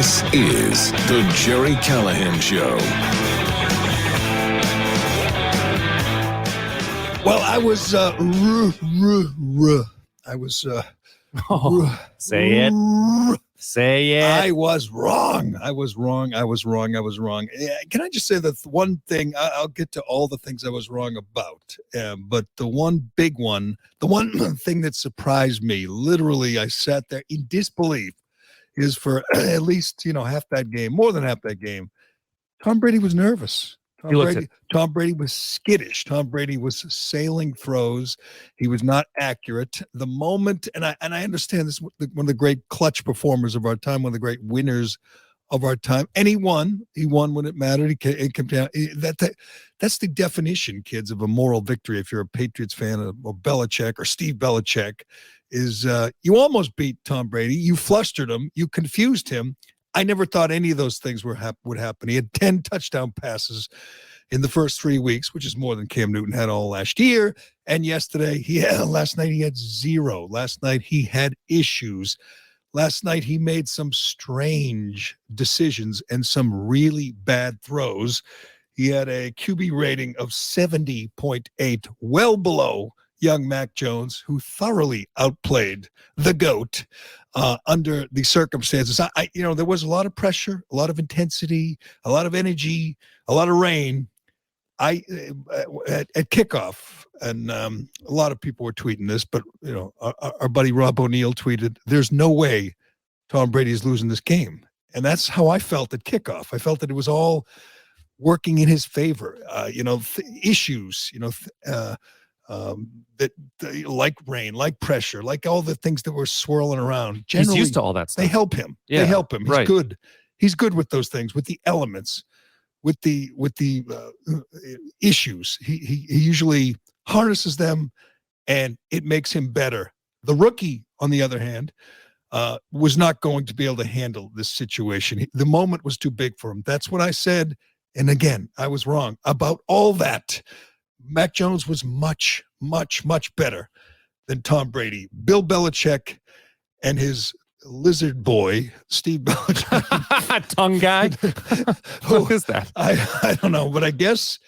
This is the Jerry Callahan Show. Well, I was, Say it. Say it. I was wrong. Can I just say that one thing, I'll get to all the things I was wrong about, but the one big one, the one thing that surprised me, literally I sat there in disbelief, is for at least, half that game, more than half that game, Tom Brady was nervous. Tom Brady was skittish. Tom Brady was sailing throws. He was not accurate. The moment, and I understand this, one of the great clutch performers of our time, one of the great winners of our time, and he won. He won when it mattered. It came down. That's the definition, kids, of a moral victory. If you're a Patriots fan or Belichick or Steve Belichick, is you almost beat Tom Brady. You flustered him. You confused him. I never thought any of those things would happen. He had 10 touchdown passes in the first 3 weeks, which is more than Cam Newton had all last year. And last night he had 0. Last night he had issues. Last night he made some strange decisions and some really bad throws. He had a QB rating of 70.8, well below young Mac Jones, who thoroughly outplayed the GOAT under the circumstances. There was a lot of pressure, a lot of intensity, a lot of energy, a lot of rain. At kickoff, and a lot of people were tweeting this, but our buddy Rob O'Neill tweeted, "There's no way Tom Brady is losing this game," and that's how I felt at kickoff. I felt that it was all working in his favor. Issues, that like rain, like pressure, like all the things that were swirling around. Generally, he's used to all that stuff. They help him. Yeah, they help him. He's right. good. He's good with those things, with the elements, with the issues. He usually harnesses them, and it makes him better. The rookie, on the other hand, was not going to be able to handle this situation. The moment was too big for him. That's what I said. And again, I was wrong about all that. Mac Jones was much, much, much better than Tom Brady. Bill Belichick and his lizard boy, Steve Belichick. Tongue guy? Who is that? I don't know, but I guess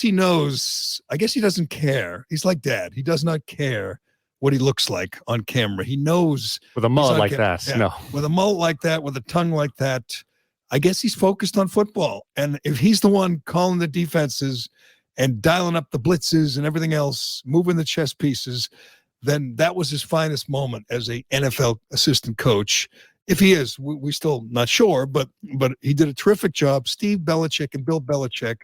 he knows. I guess he doesn't care. He's like Dad. He does not care what he looks like on camera. He knows. With a mullet like that. Yeah, no. With a mullet like that, with a tongue like that, I guess he's focused on football. And if he's the one calling the defenses and dialing up the blitzes and everything else, moving the chess pieces, then that was his finest moment as a NFL assistant coach. If he is, we're still not sure, but he did a terrific job. Steve Belichick and Bill Belichick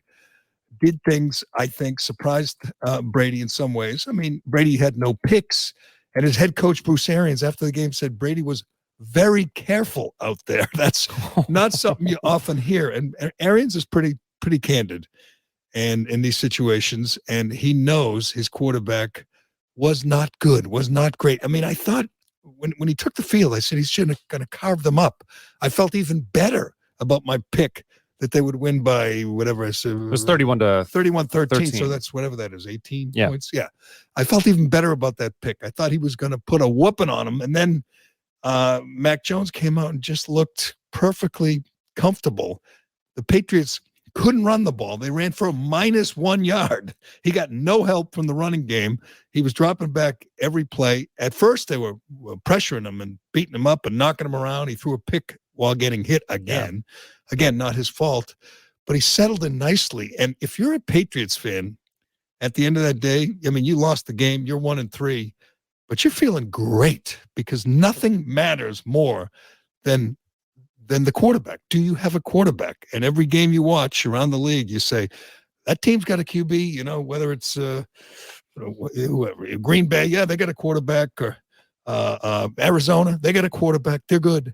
did things, I think, surprised Brady in some ways. I mean, Brady had no picks, and his head coach, Bruce Arians, after the game said Brady was very careful out there. That's not something you often hear. And Arians is pretty candid and in these situations, and he knows his quarterback was not good, was not great. I mean, I thought when he took the field, I said he's going to carve them up. I felt even better about my pick that they would win by whatever I said. It was 31-13. So that's whatever that is, 18 yeah. points. Yeah. I felt even better about that pick. I thought he was going to put a whooping on him. And then Mac Jones came out and just looked perfectly comfortable. The Patriots couldn't run the ball. They ran for a -1 yard. He got no help from the running game. He was dropping back every play. At first, they were pressuring him and beating him up and knocking him around. He threw a pick while getting hit again. Yeah. Again, not his fault, but he settled in nicely. And if you're a Patriots fan, at the end of that day, I mean, you lost the game. You're 1-3, but you're feeling great because nothing matters more than the quarterback. Do you have a quarterback? And every game you watch around the league, you say, that team's got a QB, whether it's whoever, Green Bay, yeah, they got a quarterback, or Arizona, they got a quarterback. They're good.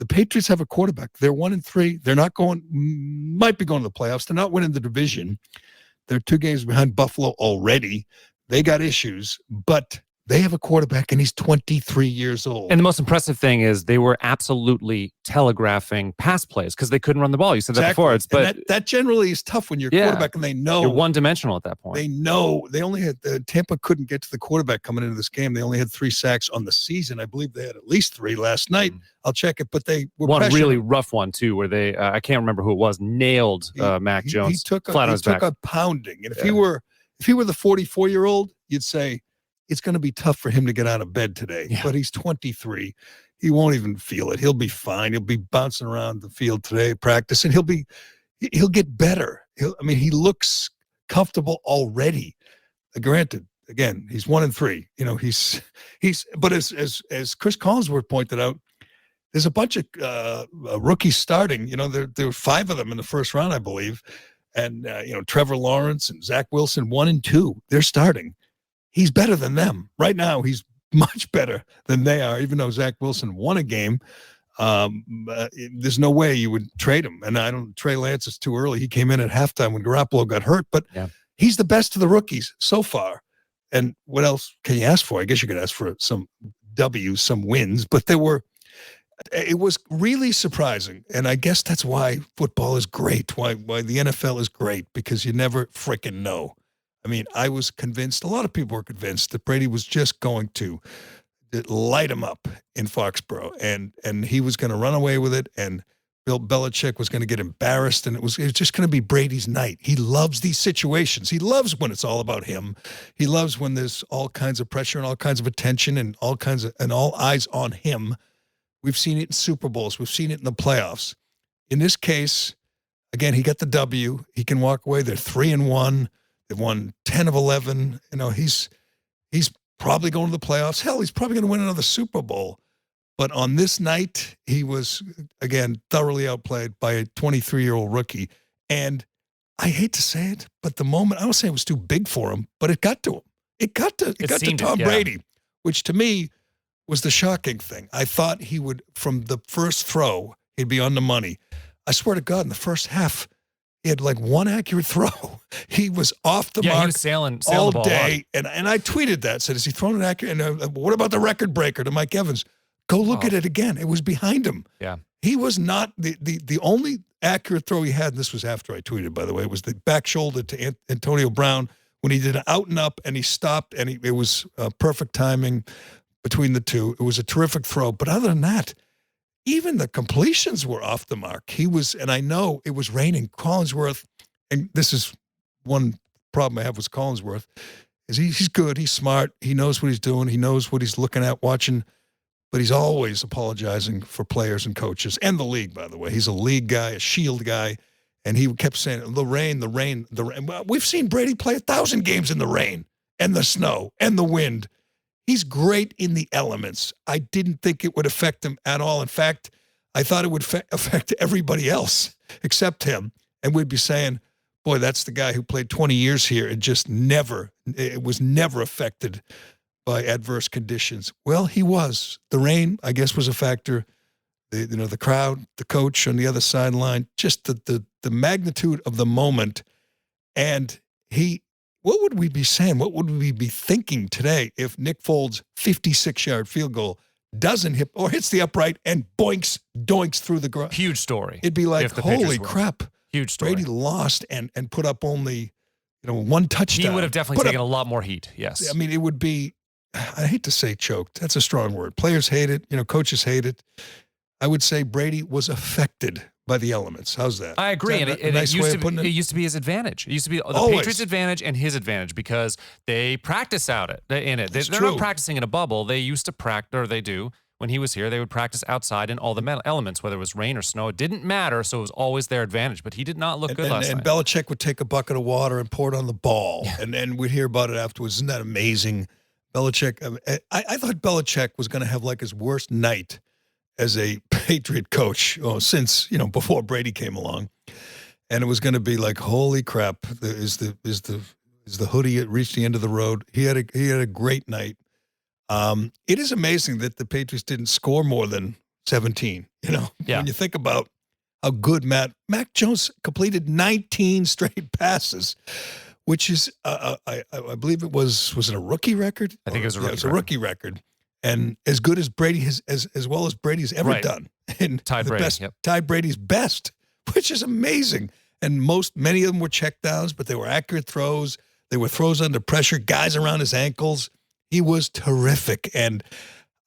The Patriots have a quarterback. They're 1-3. They're not might be going to the playoffs. They're not winning the division. They're 2 games behind Buffalo already. They got issues, but They have a quarterback, and he's 23 years old. And the most impressive thing is they were absolutely telegraphing pass plays because they couldn't run the ball. You said that before. That generally is tough when you're a quarterback and they know you're one-dimensional at that point. They know they only had Tampa couldn't get to the quarterback coming into this game. They only had 3 sacks on the season. I believe they had at least 3 last night. I'll check it, but they were one pressuring. really rough one too, where they I can't remember who it was, nailed Mac Jones flat on his back. He took a pounding, and if he were the 44-year-old, you'd say it's going to be tough for him to get out of bed today. Yeah. But he's 23. He won't even feel it. He'll be fine. He'll be bouncing around the field today, practice, and he'll get better. He looks comfortable already. Granted, again, he's 1-3. But as Chris Collinsworth pointed out, there's a bunch of rookies starting. There were 5 of them in the first round, I believe. And, Trevor Lawrence and Zach Wilson, 1 and 2, they're starting. He's better than them. Right now, he's much better than they are, even though Zach Wilson won a game. There's no way you would trade him. And Trey Lance is too early. He came in at halftime when Garoppolo got hurt, but he's the best of the rookies so far. And what else can you ask for? I guess you could ask for some W's, some wins, but it was really surprising. And I guess that's why football is great, why the NFL is great, because you never freaking know. I was convinced, a lot of people were convinced that Brady was just going to light him up in Foxborough, and he was going to run away with it, and Bill Belichick was going to get embarrassed, and it was just going to be Brady's night. He loves these situations. He loves when it's all about him. He loves when there's all kinds of pressure and all kinds of attention and all eyes on him. We've seen it in Super Bowls. We've seen it in the playoffs. In this case, again, he got the W. He can walk away. They're 3-1. They've won 10 of 11. He's probably going to the playoffs. Hell, he's probably going to win another Super Bowl. But on this night, he was, again, thoroughly outplayed by a 23-year-old rookie. And I hate to say it, but the moment, I don't say it was too big for him, but it got to him. It got to Tom Brady, which to me was the shocking thing. I thought he would, from the first throw, he'd be on the money. I swear to God, in the first half, he had like 1 accurate throw. He was off the mark. He was sailing all the ball day. And I tweeted that, said, is he throwing an accurate? And what about the record breaker to Mike Evans? Go look at it again. It was behind him. Yeah. He was not the only accurate throw he had, and this was after I tweeted, by the way, was the back shoulder to Antonio Brown when he did an out and up and he stopped, and it was perfect timing between the two. It was a terrific throw. But other than that, even the completions were off the mark. And I know it was raining. Collinsworth, and this is one problem I have with Collinsworth, is he's good, he's smart, he knows what he's doing, he knows what he's looking at, watching, but he's always apologizing for players and coaches and the league, by the way. He's a league guy, a shield guy, and he kept saying, the rain. Well, we've seen Brady play 1,000 games in the rain and the snow and the wind. He's great in the elements. I didn't think it would affect him at all. In fact, I thought it would affect everybody else except him. And we'd be saying, boy, that's the guy who played 20 years here and just was never affected by adverse conditions. Well, he was. The rain, I guess, was a factor. The crowd, the coach on the other sideline, just the magnitude of the moment. And what would we be saying? What would we be thinking today if Nick Foles' 56-yard field goal doesn't hit or hits the upright and doinks through the ground? Huge story. It'd be like, holy crap. Huge story. Brady lost and put up only, 1 touchdown. He would have definitely taken a lot more heat. Yes. It would be, I hate to say choked. That's a strong word. Players hate it. Coaches hate it. I would say Brady was affected by the elements. How's that? I agree. And it used to be his advantage. It used to be the Patriots' advantage and his advantage because they practice in it. They're not practicing in a bubble. They used to practice, or they do. When he was here, they would practice outside in all the elements, whether it was rain or snow. It didn't matter, so it was always their advantage. But he did not look good last night. And Belichick would take a bucket of water and pour it on the ball. Yeah. And we'd hear about it afterwards. Isn't that amazing? Belichick, I thought Belichick was going to have like his worst night as a Patriot coach since, before Brady came along. And it was going to be like, holy crap, is the hoodie reached the end of the road? He had a great night. It is amazing that the Patriots didn't score more than 17, when you think about how good Mac Jones completed 19 straight passes. which is I believe it was it a rookie record? I think it was a rookie. Yeah, it's a rookie record, and as good as Brady has as well as Brady's ever done, and tied Brady's best, which is amazing. And many of them were check downs, but they were accurate throws. They were throws under pressure, guys around his ankles. He was terrific, and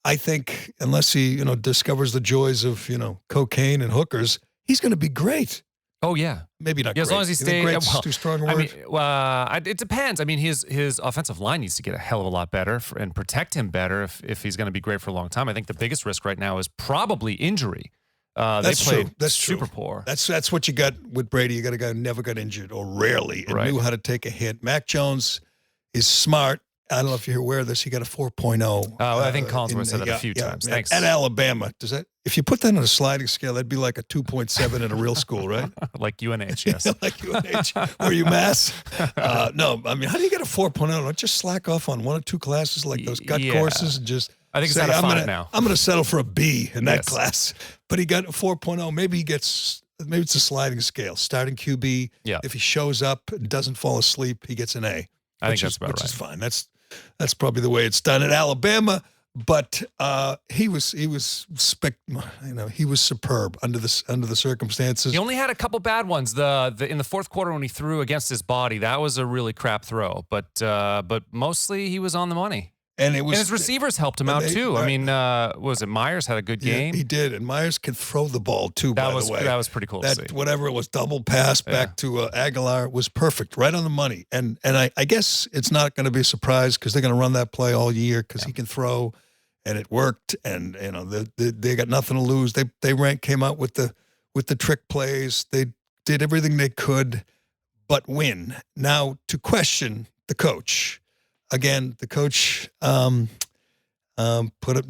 I think unless he discovers the joys of cocaine and hookers, he's going to be great. Oh yeah, maybe not. Yeah, as long as he stays. Great's too strong a word. I mean, it depends. I mean, his offensive line needs to get a hell of a lot better and protect him better if he's going to be great for a long time. I think the biggest risk right now is probably injury. That's they played true. That's super true. poor. That's what you got with Brady. You got a guy who never got injured or rarely and knew how to take a hit. Mac Jones is smart. I don't know if you're aware of this. He got a 4.0. I think Collinsworth said that a few times. Thanks. At Alabama. If you put that on a sliding scale, that'd be like a 2.7 in a real school, right? Like UNH, yes. Like UNH. Were you Mass? No. I mean, how do you get a 4.0? Don't just slack off on one or two classes like those gut courses and just I think say, it's out of 5 now. I'm going to settle for a B in that class. But he got a 4.0. Maybe it's a sliding scale. Starting QB. Yeah. If he shows up and doesn't fall asleep, he gets an A. I think that's about right. Which is fine. That's probably the way it's done at Alabama. But he was superb under the circumstances. He only had a couple bad ones. In the fourth quarter when he threw against his body, that was a really crap throw. But mostly he was on the money. And his receivers helped him out too. I mean, was it Myers had a good game? He did, and Myers can throw the ball too. By the way, that was pretty cool to see. Whatever it was, double pass back to Aguilar was perfect, right on the money. And I guess it's not going to be a surprise because they're going to run that play all year because he can throw, and it worked. And they got nothing to lose. They came out with the trick plays. They did everything they could, but win. Now to question the coach. Again, the coach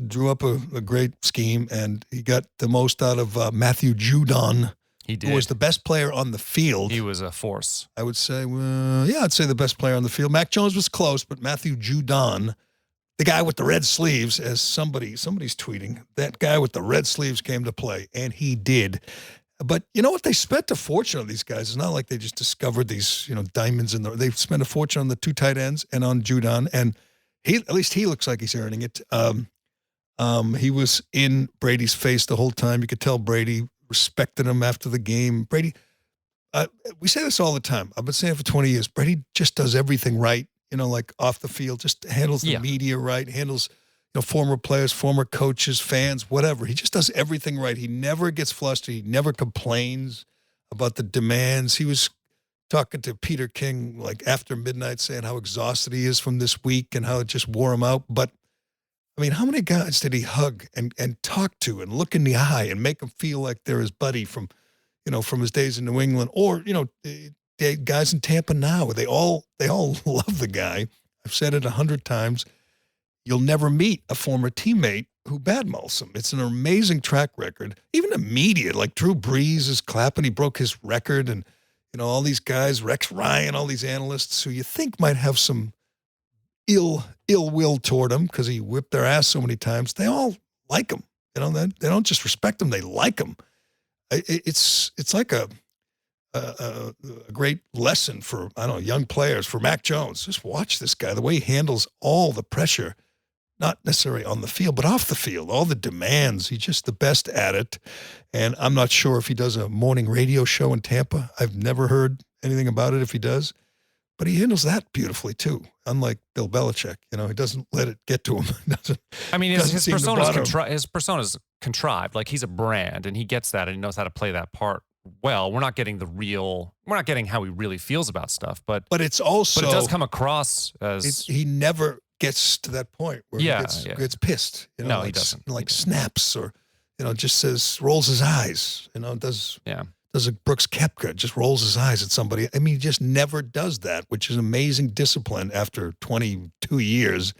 drew up a great scheme, and he got the most out of Matthew Judon. He did. Who was the best player on the field. He was a force. I would say, I'd say the best player on the field. Mac Jones was close, but Matthew Judon, the guy with the red sleeves, as somebody's tweeting, that guy with the red sleeves came to play, and he did. But you know what? They spent a fortune on these guys. It's not like they just discovered these, diamonds they spent a fortune on the two tight ends and on Judon, and at least he looks like he's earning it. He was in Brady's face the whole time. You could tell Brady respected him after the game. Brady, we say this all the time. I've been saying it for 20 years. Brady just does everything right, like off the field, just handles the media right, handles former players, former coaches, fans, whatever. He just does everything right. He never gets flustered. He never complains about the demands. He was talking to Peter King like after midnight saying how exhausted he is from this week and how it just wore him out. But, I mean, how many guys did he hug and talk to and look in the eye and make them feel like they're his buddy from his days in New England or, guys in Tampa now? They all love the guy. I've said it 100 times. You'll never meet a former teammate who badmouths him. It's an amazing track record. Even the media, like Drew Brees is clapping. He broke his record. And, all these guys, Rex Ryan, all these analysts who you think might have some ill will toward him because he whipped their ass so many times, they all like him. They don't just respect him. They like him. It's like a great lesson for, young players, for Mac Jones. Just watch this guy, the way he handles all the pressure. Not necessarily on the field, but off the field, all the demands. He's just the best at it. And I'm not sure if he does a morning radio show in Tampa. I've never heard anything about it if he does. But he handles that beautifully, too. Unlike Bill Belichick, he doesn't let it get to him. His persona's contrived. Like, he's a brand, and he gets that, and he knows how to play that part well. We're not getting how he really feels about stuff. But it does come across as... He never gets to that point where he gets pissed. No, he doesn't. Snaps or, just rolls his eyes. Does a Brooks Koepka, just rolls his eyes at somebody. I mean, he just never does that, which is amazing discipline after 22 years.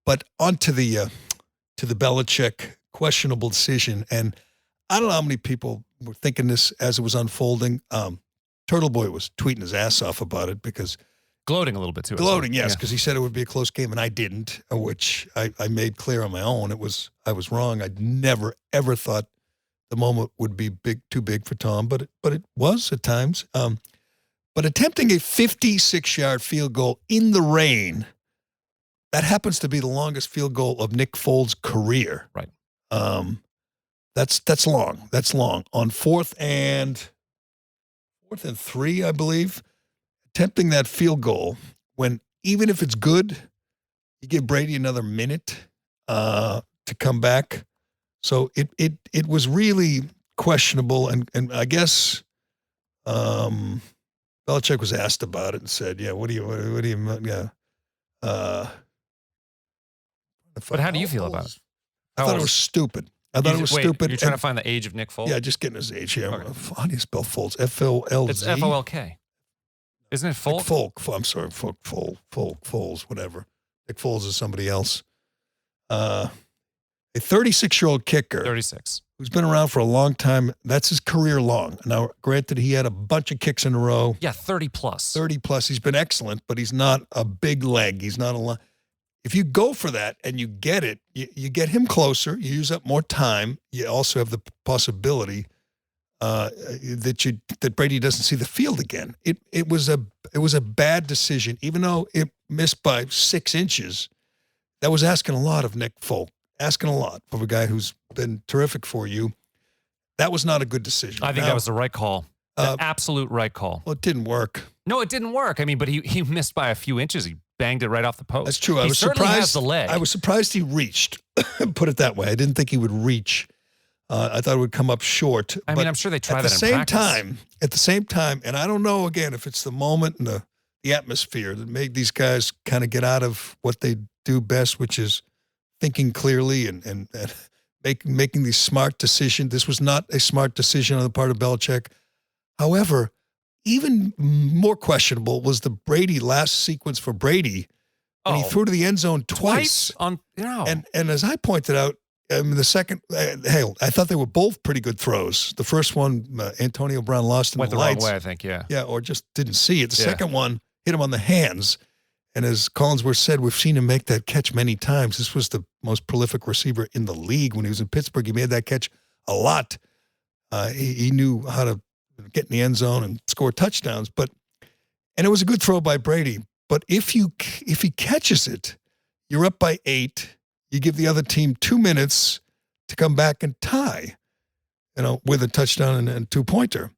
But on to the Belichick questionable decision. And I don't know how many people were thinking this as it was unfolding. Turtle Boy was tweeting his ass off about it because... Gloating a little bit too. Gloating, yes, because he said it would be a close game, and I didn't, which I made clear on my own. I was wrong. I never, ever thought the moment would be too big for Tom, but it was at times. But attempting a 56-yard field goal in the rain, that happens to be the longest field goal of Nick Foles' career. Right. That's long. That's long. On fourth and 3, I believe, attempting that field goal when even if it's good, you give Brady another minute to come back. So it was really questionable, and I guess Belichick was asked about it and said, "Yeah, what do you yeah." But how do you feel about it? I thought it was stupid. I thought it was stupid. You're trying to find the age of Nick Foles? Yeah, just getting his age here. Okay. How do you spell Foles? F-O-L-Z? It's F-O-L-K. Isn't it Folk? I'm sorry, Foles, whatever. Nick Foles is somebody else. A 36-year-old kicker. 36. Who's been around for a long time. That's his career long. Now, granted, he had a bunch of kicks in a row. Yeah, 30 plus. 30 plus. He's been excellent, but he's not a big leg. He's not a lot. If you go for that and you get it, you get him closer. You use up more time. You also have the possibility that Brady doesn't see the field again. It was a bad decision, even though it missed by 6 inches. That was asking a lot of Nick Folk, asking a lot of a guy who's been terrific for you. That was not a good decision. I think that was the right call. The absolute right call. Well, it didn't work. No, it didn't work. I mean, but he missed by a few inches. He banged it right off the post. That's true. He certainly has the leg. I was surprised he reached. Put it that way. I didn't think he would reach. I thought it would come up short. I mean, I'm sure they tried that in practice. At the same time, and I don't know, again, if it's the moment and the atmosphere that made these guys kind of get out of what they do best, which is thinking clearly and making these smart decisions. This was not a smart decision on the part of Belichick. However, even more questionable was the Brady last sequence for Brady when he threw to the end zone twice. And as I pointed out, the second, I thought they were both pretty good throws. The first one, Antonio Brown lost in went the wrong lights. way, I think, yeah. Yeah, or just didn't see it. The second one hit him on the hands. And as Collinsworth said, we've seen him make that catch many times. This was the most prolific receiver in the league when he was in Pittsburgh. He made that catch a lot. He knew how to get in the end zone and score touchdowns. And it was a good throw by Brady. But if he catches it, you're up by 8. You give the other team 2 minutes to come back and tie, with a touchdown and 2-pointer.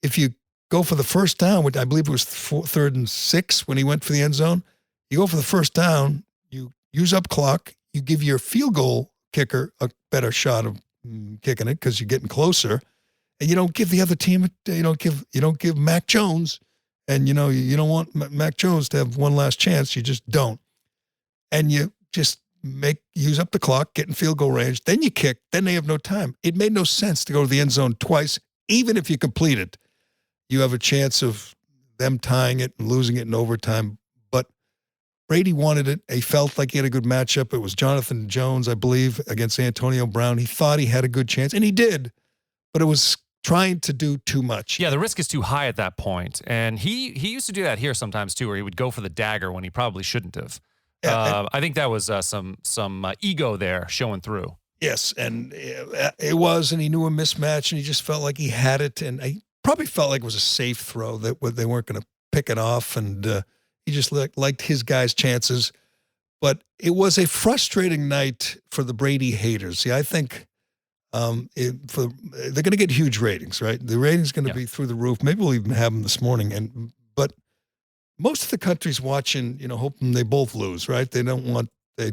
If you go for the first down, which I believe it was 3rd and 6 when he went for the end zone, you go for the first down, you use up clock, you give your field goal kicker a better shot of kicking it because you're getting closer, and you don't give the other team, you don't give Mac Jones, and you don't want Mac Jones to have one last chance. You just don't, and you just use up the clock, get in field goal range, then you kick, then they have no time. It made no sense to go to the end zone twice, even if you complete it. You have a chance of them tying it and losing it in overtime. But Brady wanted it. He felt like he had a good matchup. It was Jonathan Jones, I believe, against Antonio Brown. He thought he had a good chance, and he did. But it was trying to do too much. Yeah, the risk is too high at that point. And he used to do that here sometimes, too, where he would go for the dagger when he probably shouldn't have. I think that was some ego there showing through. Yes, and it was, and he knew a mismatch, and he just felt like he had it, and he probably felt like it was a safe throw, that they weren't going to pick it off, and he just liked his guys' chances. But it was a frustrating night for the Brady haters. See, I think they're going to get huge ratings, right? The ratings going to be through the roof. Maybe we'll even have them this morning, but most of the country's watching, hoping they both lose, right? They don't want, they're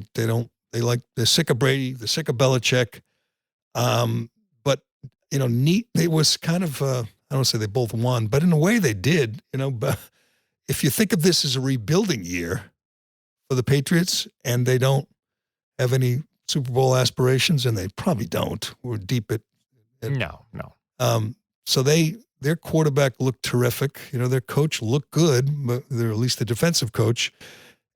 sick of Brady, they're sick of Belichick. But, it was kind of, I don't want to say they both won, but in a way they did, but if you think of this as a rebuilding year for the Patriots and they don't have any Super Bowl aspirations, and they probably don't, we're deep at No. So their quarterback looked terrific. Their coach looked good, but they're at least the defensive coach.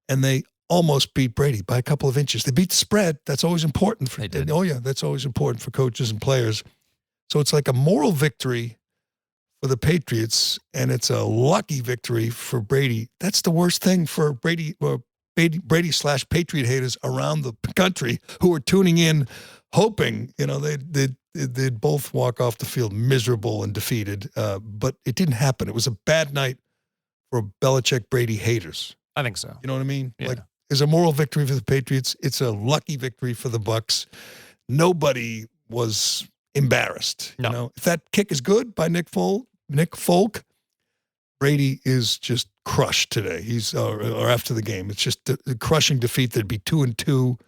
And they almost beat Brady by a couple of inches. They beat the spread. That's always important. They did. Oh, yeah, that's always important for coaches and players. So it's like a moral victory for the Patriots, and it's a lucky victory for Brady. That's the worst thing for Brady / Patriot haters around the country who are tuning in, hoping, they'd both walk off the field miserable and defeated. But it didn't happen. It was a bad night for Belichick-Brady haters. I think so. You know what I mean? Yeah. Like, it's a moral victory for the Patriots. It's a lucky victory for the Bucs. Nobody was embarrassed. No. You know, if that kick is good by Nick Folk, Brady is just crushed today. He's or after the game, it's just a crushing defeat. That'd be 2-2.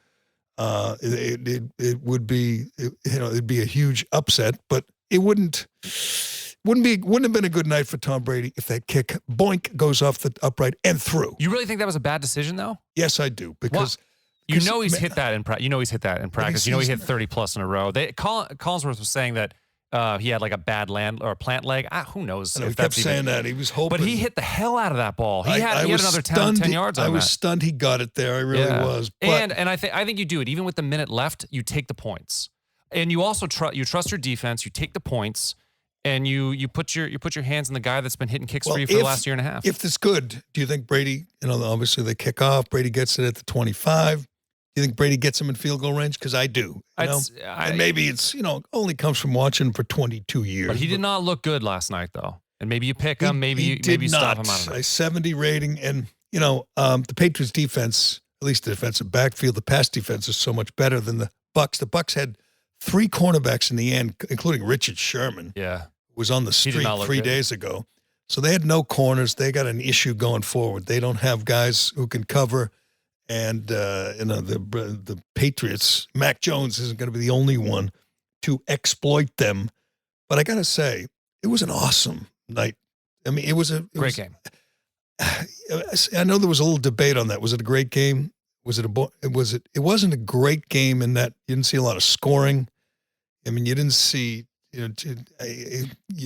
It would be, it'd be a huge upset, but it wouldn't have been a good night for Tom Brady if that kick boink goes off the upright and through. You really think that was a bad decision, though? Yes, I do, because he's hit that in practice. He's hit that in practice. He hit 30 plus in a row. Collinsworth was saying that he had like a bad plant leg. Who knows? He kept saying that. He was hoping. But he hit the hell out of that ball. He had another 10 yards on that. I was stunned he got it there. I really was. But and I think you do it. Even with the minute left, you take the points. And you also trust your defense. You take the points. And you put your hands in the guy that's been hitting kicks for you for the last year and a half. If it's good, do you think Brady, obviously they kick off, Brady gets it at the 25. Do you think Brady gets him in field goal range? Because I do. And maybe it's, only comes from watching for 22 years. But he did not look good last night, though. And maybe you pick him, maybe you stop him out of it. A 70 rating. And, the Patriots defense, at least the defensive backfield, the pass defense is so much better than the Bucs. The Bucs had 3 cornerbacks in the end, including Richard Sherman. Yeah. Was on the street 3 days ago. So they had no corners. They got an issue going forward. They don't have guys who can cover. And, the Patriots, Mac Jones isn't going to be the only one to exploit them. But I got to say, it was an awesome night. I mean, it was a great game. I know there was a little debate on that. Was it a great game? It wasn't a great game in that you didn't see a lot of scoring. I mean, you didn't see, you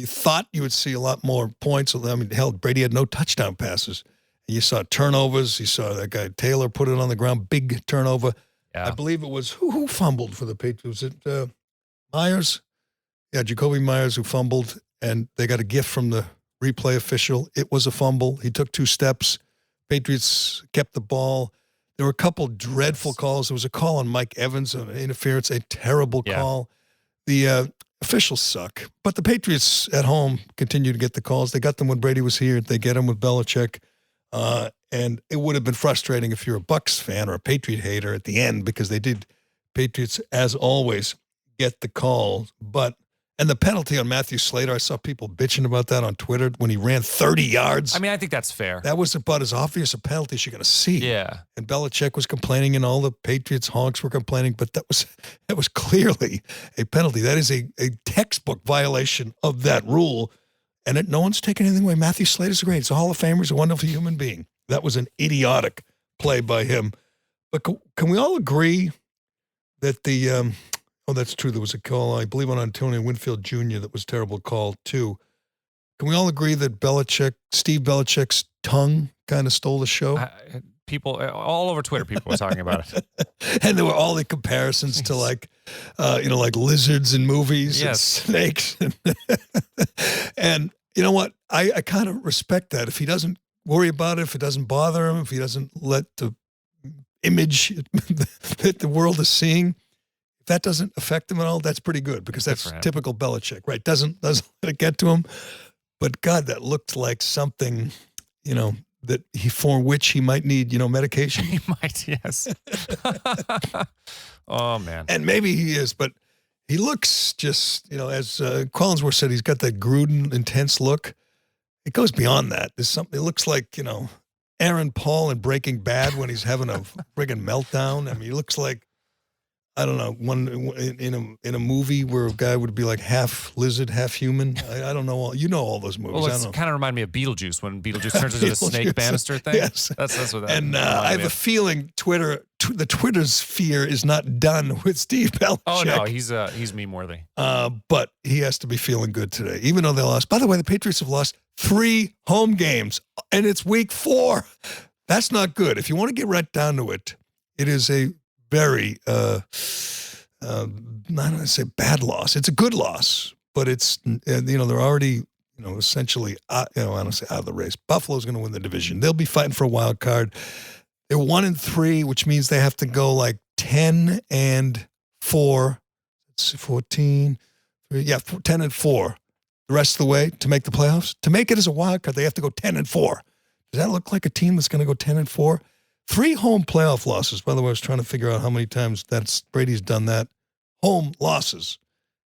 thought you would see a lot more points. I mean, hell, Brady had no touchdown passes. You saw turnovers. You saw that guy Taylor put it on the ground, big turnover. Yeah. I believe it was who fumbled for the Patriots. Was it Myers? Yeah, Jacoby Myers who fumbled, and they got a gift from the replay official. It was a fumble. He took 2 steps. Patriots kept the ball. There were a couple dreadful calls. There was a call on Mike Evans on interference, a terrible call. The officials suck, but the Patriots at home continue to get the calls. They got them when Brady was here. They get them with Belichick. And it would have been frustrating if you're a Bucs fan or a Patriot hater at the end, because they did, Patriots, as always, get the call. And the penalty on Matthew Slater, I saw people bitching about that on Twitter when he ran 30 yards. I mean, I think that's fair. That was about as obvious a penalty as you're going to see. Yeah. And Belichick was complaining, and all the Patriots honks were complaining, but that was clearly a penalty. That is a textbook violation of that rule, and no one's taking anything away. Matthew Slater's great. He's a Hall of Famer. He's a wonderful human being. That was an idiotic play by him. But can we all agree that the that's true. There was a call, I believe, on Antonio Winfield Jr. that was a terrible call, too. Can we all agree that Steve Belichick's tongue kind of stole the show? People all over Twitter, people were talking about it. And there were all the comparisons to like lizards in movies and snakes. And you know what? I kind of respect that. If he doesn't worry about it, if it doesn't bother him, if he doesn't let the image that the world is seeing, that doesn't affect him at all, that's pretty good, because that's typical Belichick, right? Doesn't let it get to him. But God, that looked like something, that for which he might need, medication. He might, yes. Oh, man. And maybe he is, but he looks just, as Collinsworth said, he's got that Gruden intense look. It goes beyond that. There's something, it looks like, Aaron Paul in Breaking Bad when he's having a friggin' meltdown. I mean, he looks like, I don't know, one in a movie where a guy would be like half lizard, half human. I don't know. You know all those movies. Well, it's kind of remind me of Beetlejuice when Beetlejuice turns into the snake Bannister thing. Yes, that's what that. And I have a feeling the Twitter's sphere is not done with Steve Belichick. Oh no, he's meme-worthy. But he has to be feeling good today, even though they lost. By the way, the Patriots have lost 3 home games, and it's week 4. That's not good. If you want to get right down to it, it is a very, I don't want to say bad loss. It's a good loss, but it's, they're already, essentially, I don't say out of the race. Buffalo's going to win the division. They'll be fighting for a wild card. They're 1-3, which means they have to go like 10-4. Let's see, 14. 10-4. The rest of the way to make the playoffs. To make it as a wild card, they have to go 10-4. Does that look like a team that's going to go 10-4? 3 home playoff losses. By the way, I was trying to figure out how many times Brady's done that. Home losses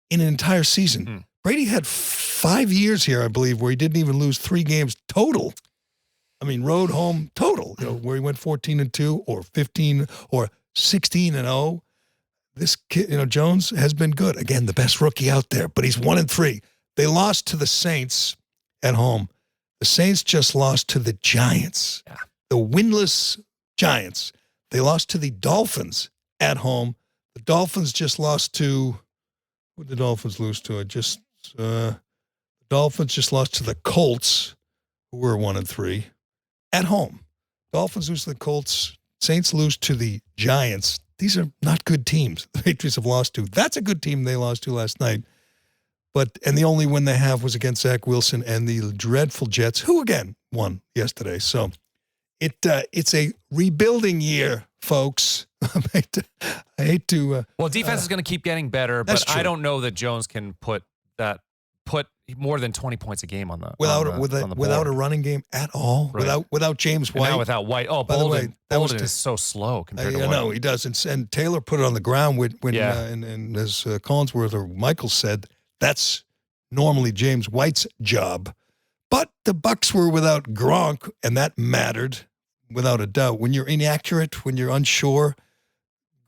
in an entire season. Brady had 5 years here, I believe, where he didn't even lose 3 games total. I mean, road, home, total. Where he went 14-2 or 15 or 16-0. This kid, Jones has been good. Again, the best rookie out there, but he's 1-3. They lost to the Saints at home. The Saints just lost to the Giants, the winless Giants. They lost to the Dolphins at home. The Dolphins just lost to, who did the Dolphins lose to? The Dolphins just lost to the Colts, who were 1-3, at home. Dolphins lose to the Colts. Saints lose to the Giants. These are not good teams the Patriots have lost to. That's a good team they lost to last night. And the only win they have was against Zach Wilson and the dreadful Jets, who again won yesterday. So it's a rebuilding year, folks. I hate to. Well, defense is going to keep getting better, but I don't know that Jones can put more than 20 points a game on the without a running game at all. Right. Without James White. And now without White. Oh, by Bolden is so slow compared to White. No, he doesn't. And Taylor put it on the ground when and as Collinsworth or Michael said, that's normally James White's job. But the Bucs were without Gronk, and that mattered without a doubt. When you're inaccurate, when you're unsure,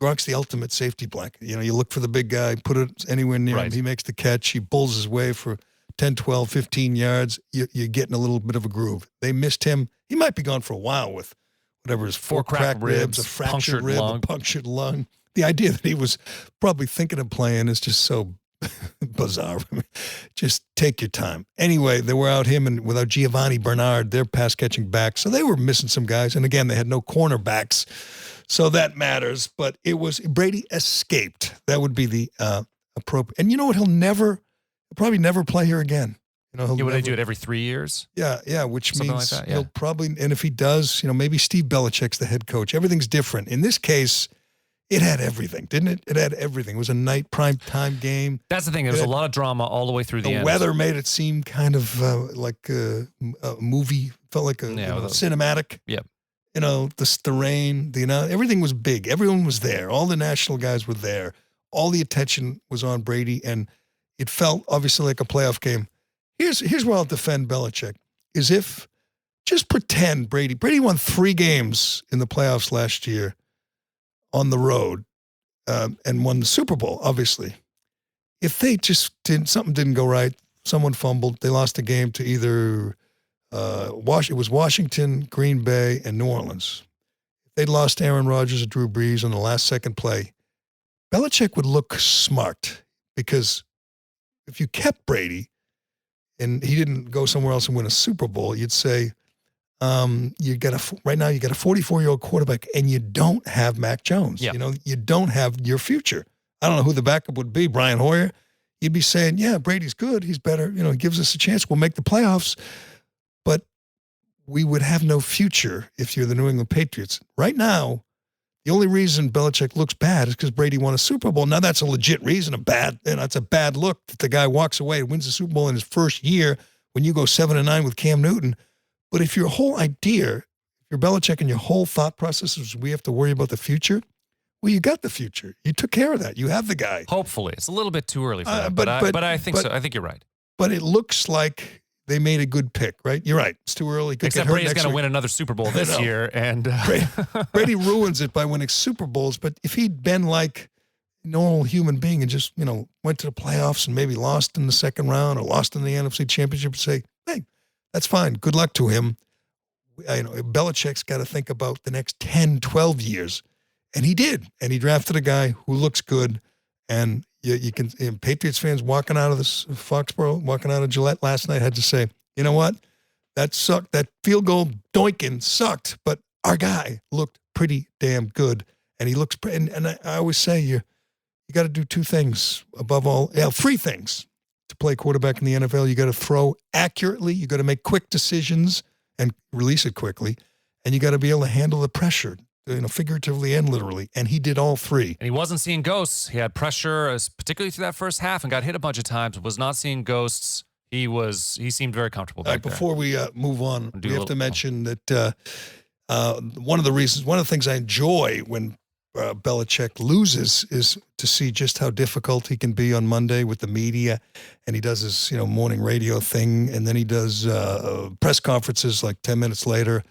Gronk's the ultimate safety blanket. You look for the big guy, put it anywhere near him. He makes the catch. He bulls his way for 10, 12, 15 yards. You're getting a little bit of a groove. They missed him. He might be gone for a while with whatever his 4 cracked ribs, a fractured rib, a punctured lung. The idea that he was probably thinking of playing is just so bizarre. Just take your time. Anyway, they were out him and without Giovanni Bernard, their pass catching back. So they were missing some guys. And again, they had no cornerbacks. So that matters. But Brady escaped. That would be the appropriate. And you know what? He'll probably never play here again. Would they do it every 3 years? Yeah, which something means like that, he'll probably, and if he does, maybe Steve Belichick's the head coach. Everything's different. In this case, it had everything, didn't it? It had everything. It was a night prime time game. That's the thing. There was a lot of drama all the way through the end. The weather made it seem kind of like a movie. Felt like a cinematic. Yep. The rain. Everything was big. Everyone was there. All the national guys were there. All the attention was on Brady, and it felt obviously like a playoff game. Here's where I'll defend Belichick. Is if just pretend Brady won 3 games in the playoffs last year on the road and won the Super Bowl, obviously. If they just something didn't go right, someone fumbled, they lost the game to either it was Washington, Green Bay, and New Orleans. If they'd lost Aaron Rodgers or Drew Brees on the last second play, Belichick would look smart because if you kept Brady and he didn't go somewhere else and win a Super Bowl, you'd say, right now you got a 44-year-old quarterback and you don't have Mac Jones. Yep. You don't have your future. I don't know who the backup would be, Brian Hoyer. You'd be saying, yeah, Brady's good. He's better. He gives us a chance. We'll make the playoffs. But we would have no future if you're the New England Patriots. Right now, the only reason Belichick looks bad is because Brady won a Super Bowl. Now, that's a legit reason, it's a bad look that the guy walks away and wins the Super Bowl in his first year when you go 7-9 with Cam Newton. But if your whole idea, if you're Belichick and your whole thought process is we have to worry about the future, well, you got the future. You took care of that. You have the guy. Hopefully. It's a little bit too early for that, but I think so. I think you're right. But it looks like they made a good pick, right? You're right. It's too early. Except Brady's going to win another Super Bowl this year. And Brady ruins it by winning Super Bowls. But if he'd been like a normal human being and just, went to the playoffs and maybe lost in the second round or lost in the NFC Championship, say, hey, that's fine. Good luck to him. Belichick's got to think about the next 10, 12 years. And he did. And he drafted a guy who looks good. And you can, Patriots fans walking out of this Foxborough, walking out of Gillette last night had to say, you know what? That sucked. That field goal doinking sucked. But our guy looked pretty damn good. And he looks, and I always say you got to do 2 things above all, 3 things to play quarterback in the NFL. You got to throw accurately. You got to make quick decisions and release it quickly. And you got to be able to handle the pressure, figuratively and literally. And he did all 3. And he wasn't seeing ghosts. He had pressure, particularly through that first half, and got hit a bunch of times, was not seeing ghosts. He seemed very comfortable back there. Before we move on, we have to mention that one of the things I enjoy when Belichick loses is to see just how difficult he can be on Monday with the media, and he does his morning radio thing, and then he does press conferences like 10 minutes later,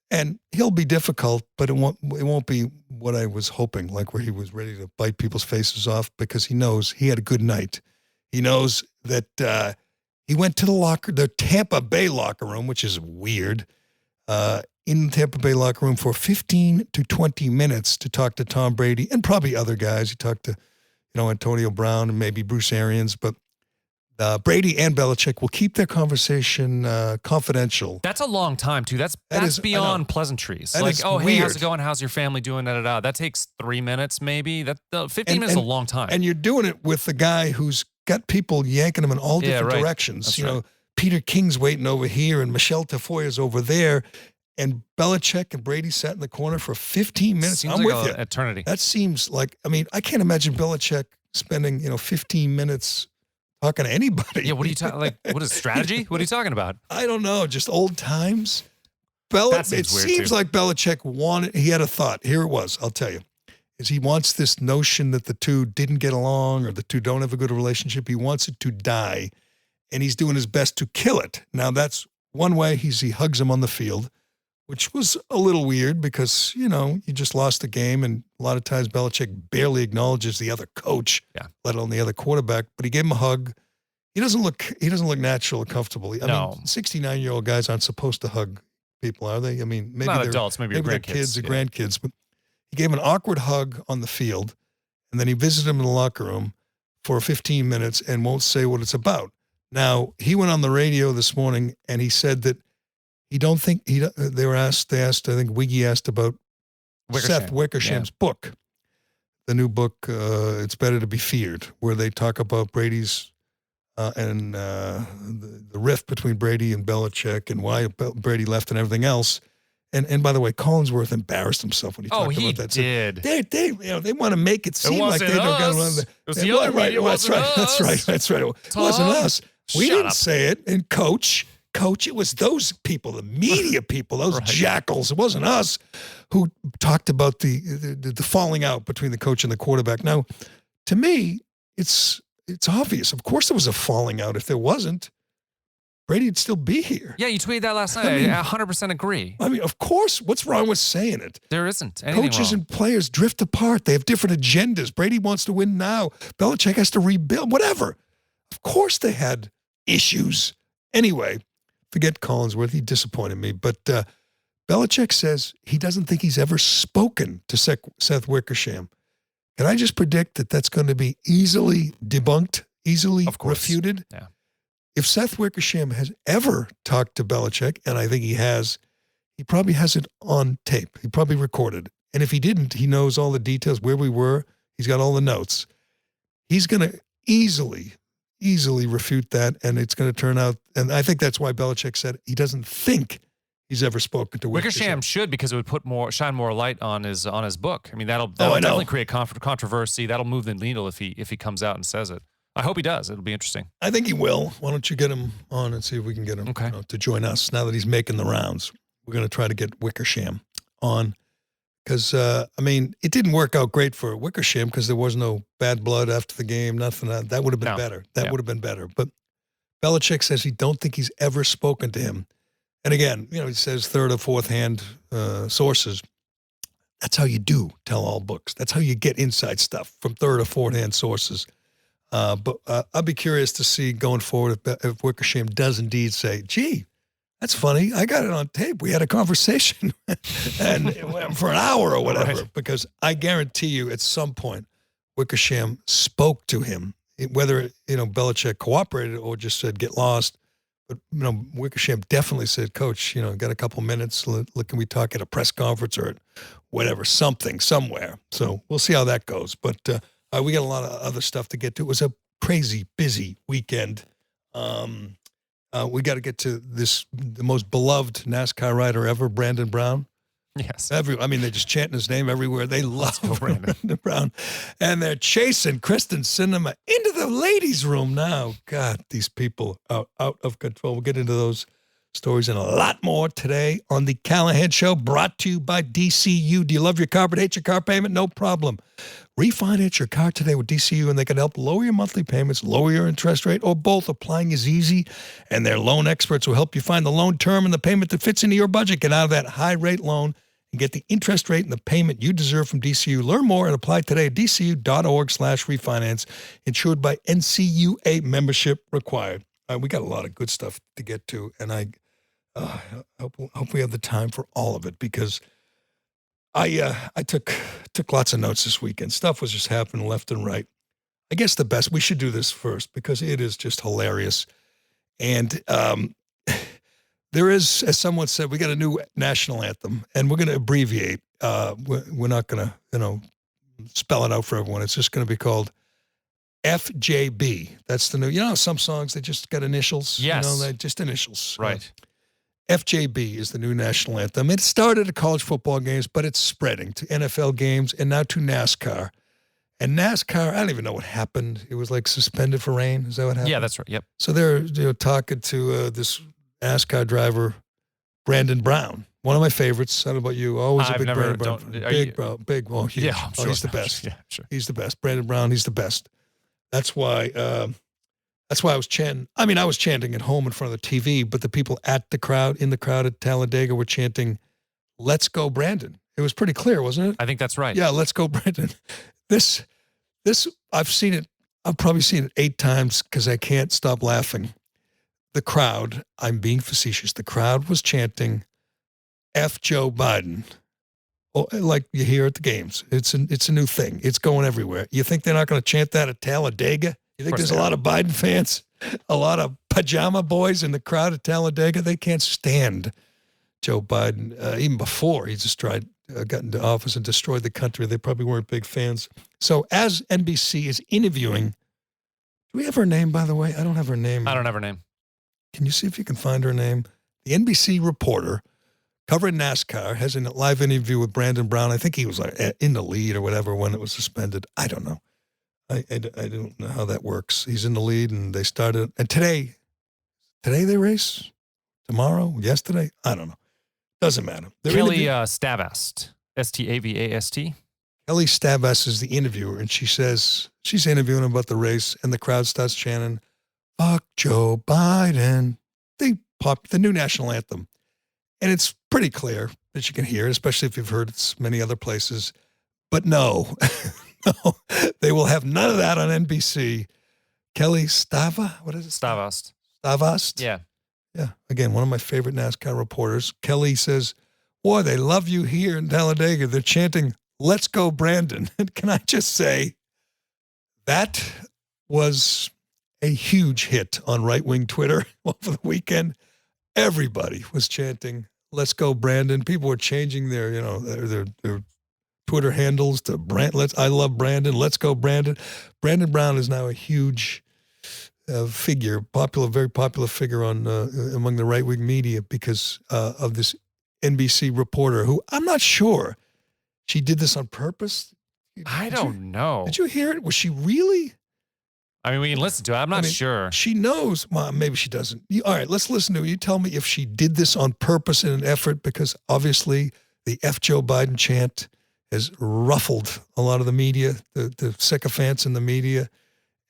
and he'll be difficult, but it won't be what I was hoping, like where he was ready to bite people's faces off, because he knows he had a good night. He knows that he went to the Tampa Bay locker room, which is weird. In the Tampa Bay locker room for 15 to 20 minutes to talk to Tom Brady and probably other guys. He talked to, Antonio Brown and maybe Bruce Arians, but Brady and Belichick will keep their conversation confidential. That's a long time, too. That's beyond pleasantries. Hey, how's it going? How's your family doing? That takes 3 minutes, maybe. 15 minutes is a long time. And you're doing it with the guy who's got people yanking him in all different directions. That's Peter King's waiting over here and Michelle Tafoya's over there. And Belichick and Brady sat in the corner for 15 minutes. I'm with you. Eternity. That seems like, I can't imagine Belichick spending, 15 minutes talking to anybody. Yeah, what are you talking, what is strategy? What are you talking about? I don't know, just old times. It seems like Belichick he had a thought. Here it was, I'll tell you. Is he wants this notion that the two didn't get along or the two don't have a good relationship. He wants it to die, and he's doing his best to kill it. Now, that's one way. He hugs him on the field, which was a little weird because, you just lost the game, and a lot of times Belichick barely acknowledges the other coach, let alone the other quarterback, but he gave him a hug. He doesn't look natural or comfortable. I mean, 69-year-old guys aren't supposed to hug people, are they? I mean, maybe not they're adults, maybe they're kids or grandkids, but he gave an awkward hug on the field, and then he visited him in the locker room for 15 minutes and won't say what it's about. Now, he went on the radio this morning, and he said that he don't think they asked, I think Wiggy asked about Seth Wickersham's book, the new book, It's Better to Be Feared, where they talk about Brady's and the rift between Brady and Belichick and why Brady left and everything else. And by the way, Collinsworth embarrassed himself when he talked about that. Oh, he did. So they want to make it seem like they don't got around. It was the other media. It wasn't us. That's right. It wasn't us. We didn't say it. And Coach, it was those people, the media people, those jackals. It wasn't us who talked about the falling out between the coach and the quarterback. Now, to me, it's obvious. Of course there was a falling out. If there wasn't, Brady'd still be here. Yeah, you tweeted that last night. I 100% agree. I mean, of course. What's wrong with saying it? There isn't anything Coaches wrong. and players drift apart. They have different agendas. Brady wants to win now. Belichick has to rebuild. Whatever. Of course they had issues. Anyway, forget Collinsworth. He disappointed me. But Belichick says he doesn't think he's ever spoken to Seth Wickersham. Can I just predict that that's going to be easily debunked, easily refuted? Yeah. If Seth Wickersham has ever talked to Belichick, and I think he has, he probably has it on tape. He probably recorded. And if he didn't, he knows all the details, where we were. He's got all the notes. He's going to easily refute that, and it's going to turn out, and I think that's why Belichick said he doesn't think he's ever spoken to Wickersham should, because it would shine more light on his book. I mean, that'll definitely create controversy. That'll move the needle if he comes out and says it. I hope he does. It'll be interesting. I think he will. Why don't you get him on and see if we can get him to join us now that he's making the rounds. We're going to try to get Wickersham on because, it didn't work out great for Wickersham because there was no bad blood after the game, nothing. That would have been better. That would have been better. But Belichick says he don't think he's ever spoken to him. And again, he says third or fourth hand sources. That's how you do tell all books. That's how you get inside stuff from third or fourth hand sources. But I'll be curious to see going forward if Wickersham does indeed say, gee, that's funny. I got it on tape. We had a conversation and it went for an hour or whatever, because I guarantee you at some point Wickersham spoke to him, whether, Belichick cooperated or just said, get lost. But, Wickersham definitely said, Coach, got a couple minutes. Can we talk at a press conference or at whatever, somewhere. So we'll see how that goes. But, we got a lot of other stuff to get to. It was a crazy, busy weekend. We got to get to the most beloved NASCAR rider ever, Brandon Brown. Yes. They're just chanting his name everywhere. They love Brandon Brown. And they're chasing Kristen Sinema into the ladies' room now. God, these people are out of control. We'll get into those stories and a lot more today on the Callahan Show, brought to you by DCU. Do you love your car but hate your car payment? No problem. Refinance your car today with DCU, and they can help lower your monthly payments, lower your interest rate, or both. Applying is easy, and their loan experts will help you find the loan term and the payment that fits into your budget. Get out of that high-rate loan and get the interest rate and the payment you deserve from DCU. Learn more and apply today at dcu.org/refinance. Insured by NCUA, membership required. We got a lot of good stuff to get to, and I hope we have the time for all of it, because I took lots of notes this weekend. Stuff was just happening left and right. I guess we should do this first because it is just hilarious. And there is, as someone said, we got a new national anthem, and we're going to abbreviate. We're not going to, spell it out for everyone. It's just going to be called FJB. That's the new, some songs, they just got initials. Yes. They're just initials. Right. FJB is the new national anthem. It started at college football games, but it's spreading to NFL games and now to NASCAR. And NASCAR, I don't even know what happened. It was like suspended for rain. Is that what happened? Yeah, that's right. Yep. So they're talking to this NASCAR driver, Brandon Brown. One of my favorites. I don't know about you. Always a big Brandon Brown. Big. Well, huge. Yeah, I'm sure. He's the best. Yeah, sure. He's the best. Brandon Brown, he's the best. That's why I was chanting. I was chanting at home in front of the TV, but the people in the crowd at Talladega were chanting, "Let's go, Brandon." It was pretty clear, wasn't it? I think that's right. Yeah, let's go, Brandon. This, I've seen it. I've probably seen it 8 times because I can't stop laughing. The crowd, I'm being facetious, the crowd was chanting, "F Joe Biden." Oh, like you hear at the games. It's a new thing. It's going everywhere. You think they're not going to chant that at Talladega? You think there's a lot of Biden fans, a lot of pajama boys in the crowd at Talladega? They can't stand Joe Biden. Even before he just got into office and destroyed the country, they probably weren't big fans. So as NBC is interviewing, do we have her name, by the way? I don't have her name. I don't have her name. Can you see if you can find her name? The NBC reporter covering NASCAR has a live interview with Brandon Brown. I think he was like in the lead or whatever when it was suspended. I don't know. I don't know how that works. He's in the lead, and they started. And today they race? Tomorrow? Yesterday? I don't know. Doesn't matter. Kelly Stavast, Stavast. Kelly Stavast is the interviewer, and she says she's interviewing him about the race, and the crowd starts chanting, "Fuck Joe Biden." They pop the new national anthem. And it's pretty clear that you can hear it, especially if you've heard it many other places. But no, no, they will have none of that on NBC. Kelly what is it? Stavast. Stavast? Yeah. Yeah. Again, one of my favorite NASCAR reporters. Kelly says, "Boy, they love you here in Talladega. They're chanting, 'Let's go, Brandon.'" And can I just say, that was a huge hit on right-wing Twitter over the weekend. Everybody was chanting, "Let's go, Brandon." People were changing their Twitter handles to I love Brandon. Let's go, Brandon. Brandon Brown is now a huge figure, very popular figure on among the right-wing media because of this NBC reporter who I'm not sure she did this on purpose. I don't know. Did you hear it? Was she really? We can listen to it. I'm not sure. She knows. Well, maybe she doesn't. All right, let's listen to it. You tell me if she did this on purpose in an effort, because obviously the F Joe Biden chant has ruffled a lot of the media, the sycophants in the media,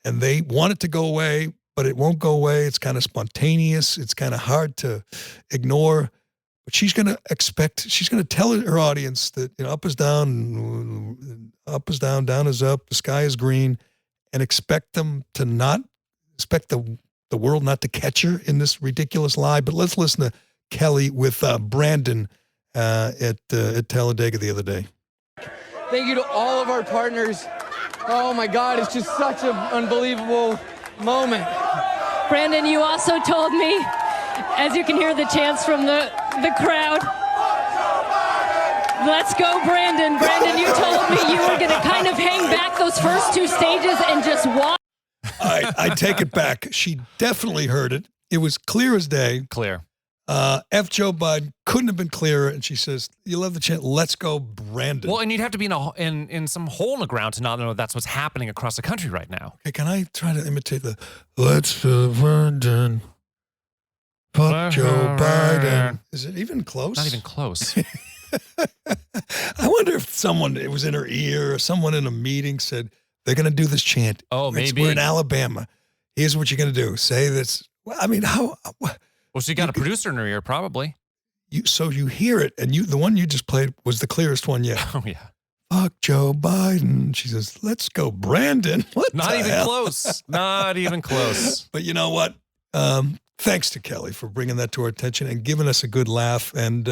and they want it to go away, but it won't go away. It's kind of spontaneous. It's kind of hard to ignore. But she's going to tell her audience that up is down, up is down, down is up, the sky is green, and expect the world not to catch her in this ridiculous lie. But let's listen to Kelly with Brandon at Talladega the other day. Thank you to all of our partners. Oh my God, it's just such an unbelievable moment. Brandon, you also told me, as you can hear the chants from the crowd, "Let's go, Brandon." Brandon, you told me you were going to kind of hang back those first 2 stages and just walk. I take it back. She definitely heard it. It was clear as day. Clear. F. Joe Biden couldn't have been clearer. And she says, you love the chant, let's go, Brandon. Well, and you'd have to be in some hole in the ground to not know that's what's happening across the country right now. Okay, can I try to imitate the let's go, Brandon, fuck Joe Biden? Is it even close? Not even close. I wonder if someone, it was in her ear, or someone in a meeting said, they're going to do this chant. Oh, maybe. We're in Alabama. Here's what you're going to do. Say this. Well, I mean, how? Well, she got a producer in her ear, probably. So you hear it, and the one you just played was the clearest one yet. Oh, yeah. Fuck Joe Biden. She says, let's go, Brandon. What Not the even hell? close. Not even close. But you know what? Thanks to Kelly for bringing that to our attention and giving us a good laugh. And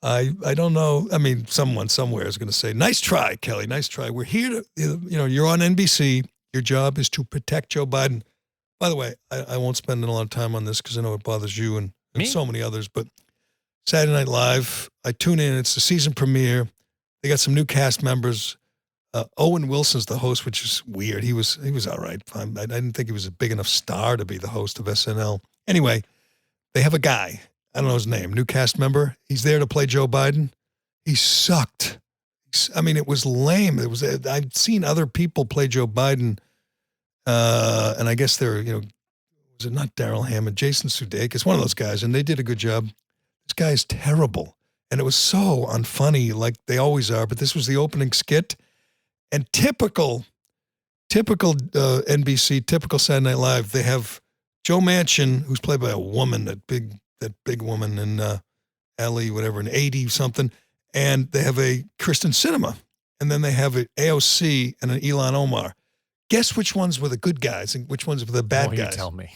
I don't know. I mean, someone somewhere is going to say, nice try, Kelly. Nice try. We're here to, you're on NBC. Your job is to protect Joe Biden. By the way, I won't spend a lot of time on this because I know it bothers you and so many others. But Saturday Night Live, I tune in. It's the season premiere. They got some new cast members. Owen Wilson's the host, which is weird. He was all right. I didn't think he was a big enough star to be the host of SNL. Anyway, they have a guy. I don't know his name. New cast member. He's there to play Joe Biden. He sucked. I mean, it was lame. I've seen other people play Joe Biden. And I guess they're, was it not Daryl Hammond, Jason Sudeikis, one of those guys, and they did a good job. This guy is terrible. And it was so unfunny, like they always are, but this was the opening skit. And typical NBC, typical Saturday Night Live, they have Joe Manchin, who's played by a woman, that big woman in Ellie, whatever, an 80 something, and they have a Kristen Sinema, and then they have an AOC and an Ilhan Omar. Guess which ones were the good guys and which ones were the bad guys? You tell me.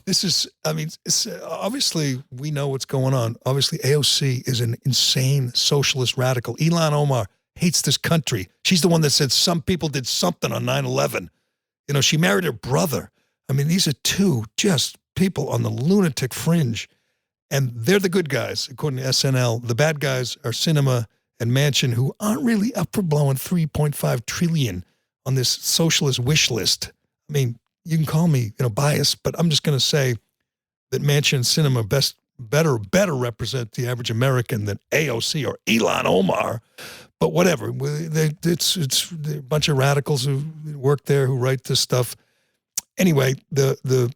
This is, it's, obviously we know what's going on. Obviously AOC is an insane socialist radical. Ilhan Omar hates this country. She's the one that said some people did something on 9/11. She married her brother. I mean, these are two just people on the lunatic fringe, and they're the good guys, according to SNL. The bad guys are Sinema and Manchin, who aren't really up for blowing $3.5 trillion on this socialist wish list. I mean, you can call me, biased, but I'm just going to say that Manchin and Sinema better represent the average American than AOC or Ilhan Omar. But whatever, it's a bunch of radicals who work there who write this stuff. Anyway, the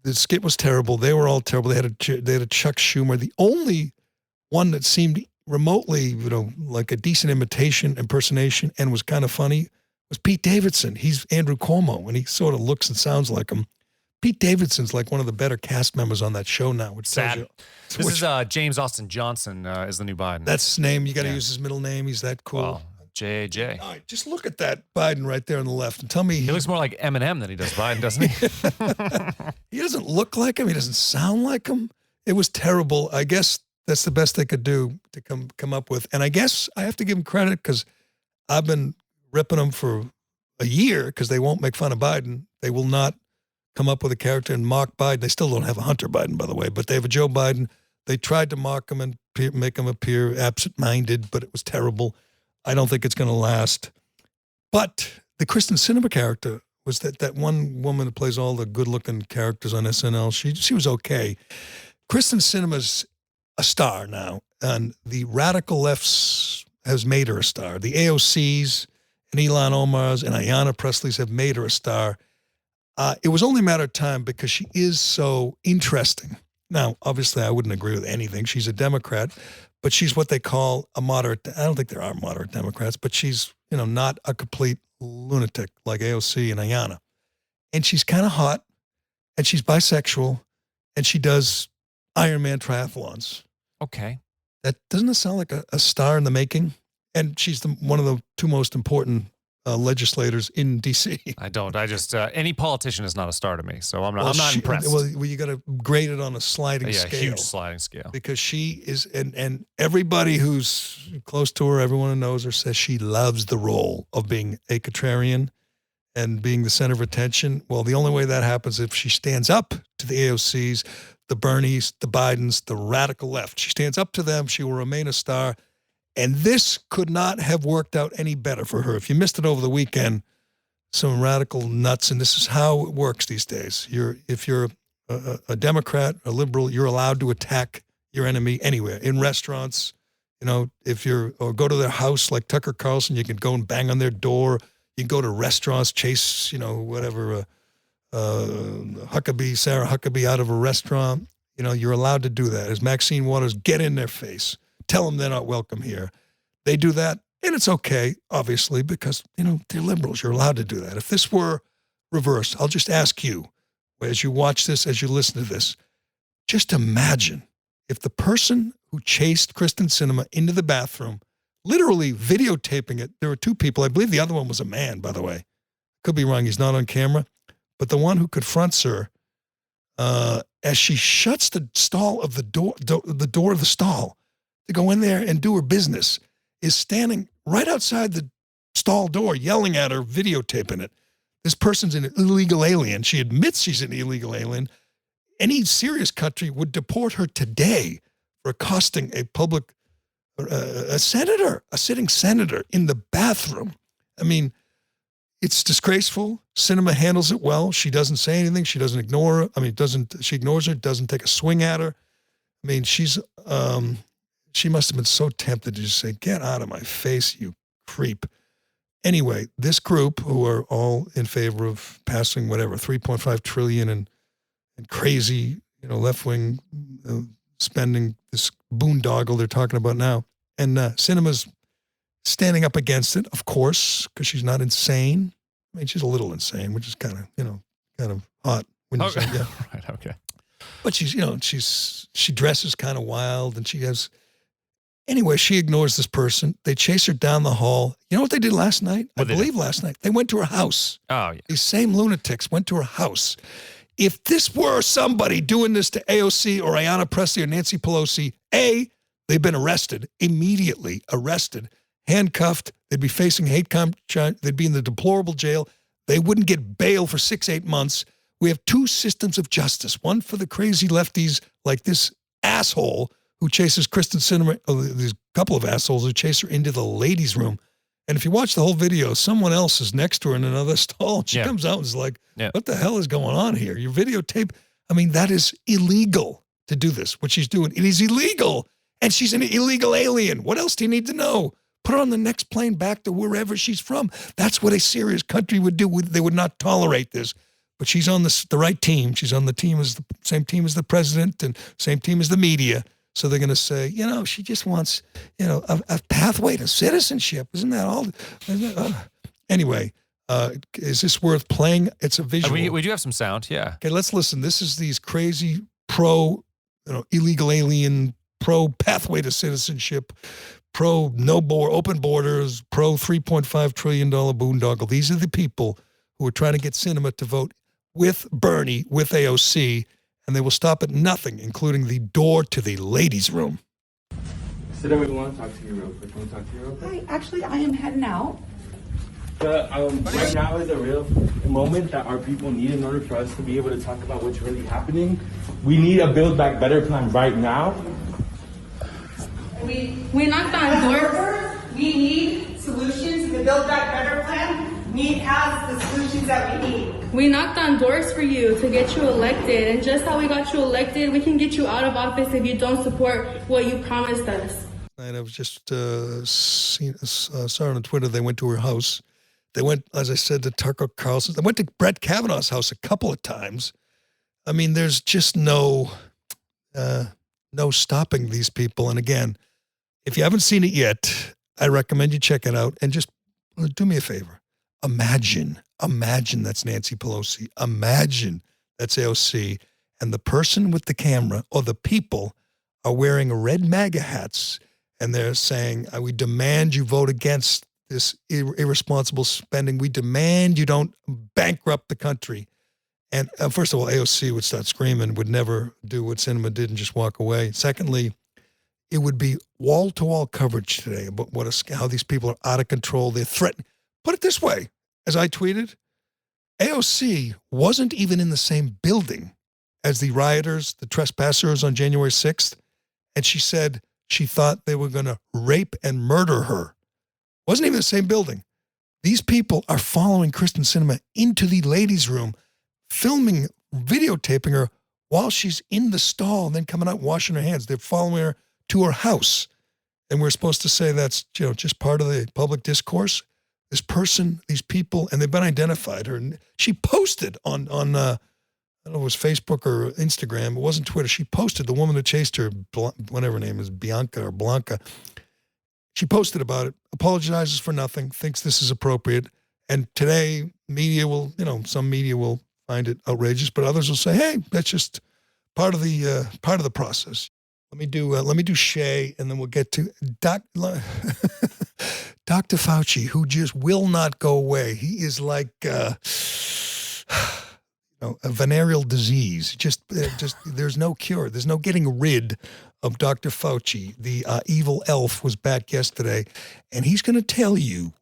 skit was terrible. They were all terrible. They had a Chuck Schumer. The only one that seemed remotely, like a decent impersonation and was kind of funny was Pete Davidson. He's Andrew Cuomo, and he sort of looks and sounds like him. Pete Davidson's like one of the better cast members on that show now. Which Sad. This is James Austin Johnson is the new Biden. That's his name. You got to use his middle name. He's that cool. Well, JJ. All right, just look at that Biden right there on the left and tell me. He looks more like Eminem than he does Biden, doesn't he? He doesn't look like him. He doesn't sound like him. It was terrible. I guess that's the best they could do to come up with. And I guess I have to give him credit because I've been ripping them for a year because they won't make fun of Biden. They will not come up with a character and mock Biden. They still don't have a Hunter Biden, by the way, but they have a Joe Biden. They tried to mock him and make him appear absent-minded, but it was terrible. I don't think it's going to last. But the Kristen Sinema character was that one woman that plays all the good-looking characters on SNL. She was okay. Kristen Sinema's a star now, and the radical lefts has made her a star. The AOCs and Ilhan Omar's and Ayanna Presley's have made her a star. It was only a matter of time because she is so interesting. Now, obviously, I wouldn't agree with anything. She's a Democrat, but she's what they call a moderate. I don't think there are moderate Democrats, but she's, not a complete lunatic like AOC and Ayanna. And she's kind of hot, and she's bisexual, and she does Ironman triathlons. Okay. Doesn't it sound like a star in the making? And she's one of the two most important legislators in D.C. I don't. I just any politician is not a star to me, so I'm not impressed. Well, you got to grade it on a sliding scale. Huge sliding scale. Because she is, and everybody who's close to her, everyone who knows her, says she loves the role of being a contrarian and being the center of attention. Well, the only way that happens is if she stands up to the AOCs, the Bernies, the Bidens, the radical left. She stands up to them. She will remain a star. And this could not have worked out any better for her. If you missed it over the weekend, some radical nuts, and this is how it works these days. If you're a Democrat, a liberal, you're allowed to attack your enemy anywhere. In restaurants, or go to their house like Tucker Carlson, you can go and bang on their door. You can go to restaurants, chase, Sarah Huckabee out of a restaurant. You're allowed to do that. As Maxine Waters, get in their face. Tell them they're not welcome here. They do that, and it's okay, obviously, because, they're liberals. You're allowed to do that. If this were reversed, I'll just ask you, as you watch this, as you listen to this, just imagine if the person who chased Kristen Sinema into the bathroom, literally videotaping it, there were two people. I believe the other one was a man, by the way. Could be wrong. He's not on camera. But the one who confronts her, as she shuts the stall of the door of the stall to go in there and do her business, is standing right outside the stall door, yelling at her, videotaping it. This person's an illegal alien. She admits she's an illegal alien. Any serious country would deport her today for accosting a senator, a sitting senator in the bathroom. I mean, it's disgraceful. Sinema handles it well. She doesn't say anything. She doesn't ignore her. She ignores her, doesn't take a swing at her. I mean, she must have been so tempted to just say, get out of my face, you creep. Anyway, this group, who are all in favor of passing whatever, $3.5 trillion and crazy, left-wing spending, this boondoggle they're talking about now. And Sinema's standing up against it, of course, because she's not insane. I mean, she's a little insane, which is kind of hot when you say that. Right, okay. But she dresses kind of wild, and she has. Anyway, she ignores this person. They chase her down the hall. You know what they did last night? I believe last night. They went to her house. Oh, yeah. These same lunatics went to her house. If this were somebody doing this to AOC or Ayanna Pressley or Nancy Pelosi, they've been arrested, immediately arrested, handcuffed. They'd be facing hate crime. They'd be in the deplorable jail. They wouldn't get bail for 6-8 months. We have two systems of justice, one for the crazy lefties like this asshole who chases Kristen Sinema, these couple of assholes who chase her into the ladies' room. And if you watch the whole video, someone else is next to her in another stall. She comes out and is like, what the hell is going on here? Your videotape. I mean, that is illegal to do this, what she's doing. It is illegal. And she's an illegal alien. What else do you need to know? Put her on the next plane back to wherever she's from. That's what a serious country would do. They would not tolerate this. But she's on the right team. She's on the same team as the president and same team as the media. So they're going to say, she just wants, a pathway to citizenship. Isn't that all? Anyway, is this worth playing? It's a visual. We do have some sound, yeah. Okay, let's listen. This is these crazy illegal alien, pro pathway to citizenship, pro open borders, pro $3.5 trillion boondoggle. These are the people who are trying to get Sinema to vote with Bernie, with AOC, and they will stop at nothing, including the door to the ladies' room. Sinema, we want to talk to you real quick. Can we talk to you real quick? Actually, I am heading out. Right now is a real moment that our people need in order for us to be able to talk about what's really happening. We need a Build Back Better plan right now. We knocked on doors. We need solutions. The Build Back Better plan has the solutions that we need. We knocked on doors for you to get you elected, and just how we got you elected, we can get you out of office if you don't support what you promised us. And I was just saw on Twitter, they went to her house. They went, as I said, to Tucker Carlson. They went to Brett Kavanaugh's house a couple of times. I mean, there's just no stopping these people. And again, if you haven't seen it yet, I recommend you check it out. And just do me a favor. Imagine that's Nancy Pelosi. Imagine that's AOC. And the person with the camera or the people are wearing red MAGA hats. And they're saying, we demand you vote against this irresponsible spending. We demand you don't bankrupt the country. And first of all, AOC would start screaming, would never do what Sinema did and just walk away. Secondly, it would be wall-to-wall coverage today about how these people are out of control. They're threatening. Put it this way, as I tweeted, AOC wasn't even in the same building as the rioters, the trespassers on January 6th. And she said she thought they were going to rape and murder her. Wasn't even the same building. These people are following Kristen Sinema into the ladies' room, filming, videotaping her while she's in the stall and then coming out washing her hands. They're following her to her house. And we're supposed to say that's, just part of the public discourse. This person, these people, and they've been identified. She posted on I don't know if it was Facebook or Instagram. It wasn't Twitter. She posted, the woman that chased her, whatever her name is, Bianca or Blanca. She posted about it, apologizes for nothing, thinks this is appropriate. And today, some media will find it outrageous, but others will say, hey, that's just part of the process. Let me do Shay, and then we'll get to Dr. Fauci, who just will not go away. He is like a venereal disease. Just there's no cure. There's no getting rid of Dr. Fauci. The evil elf was back yesterday, and he's going to tell you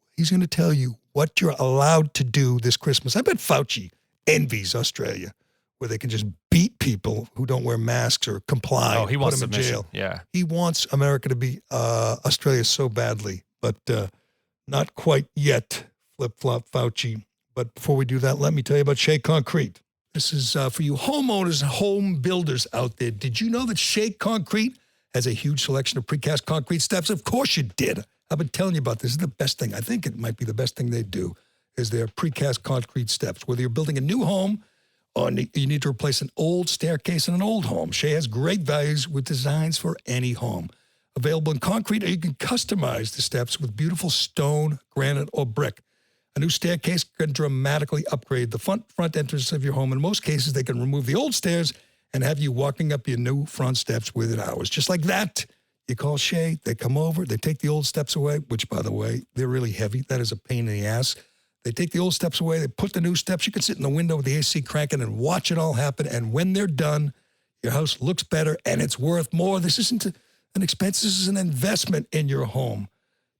what you're allowed to do this Christmas. I bet Fauci envies Australia, where they can just beat people who don't wear masks or comply. Oh, he wants them in jail. Yeah. He wants America to be Australia so badly, but not quite yet, flip-flop Fauci. But before we do that, let me tell you about Shea Concrete. This is for you homeowners and home builders out there. Did you know that Shea Concrete has a huge selection of precast concrete steps? Of course you did. I've been telling you about this. This is the best thing. I think it might be the best thing they do is their precast concrete steps. Whether you're building a new home or you need to replace an old staircase in an old home, Shea has great values with designs for any home. Available in concrete, or you can customize the steps with beautiful stone, granite, or brick. A new staircase can dramatically upgrade the front entrance of your home. In most cases, they can remove the old stairs and have you walking up your new front steps within hours. Just like that, you call Shea, they come over, they take the old steps away, which, by the way, they're really heavy. That is a pain in the ass. They take the old steps away, they put the new steps. You can sit in the window with the AC cranking and watch it all happen. And when they're done, your house looks better and it's worth more. This isn't an expense. This is an investment in your home.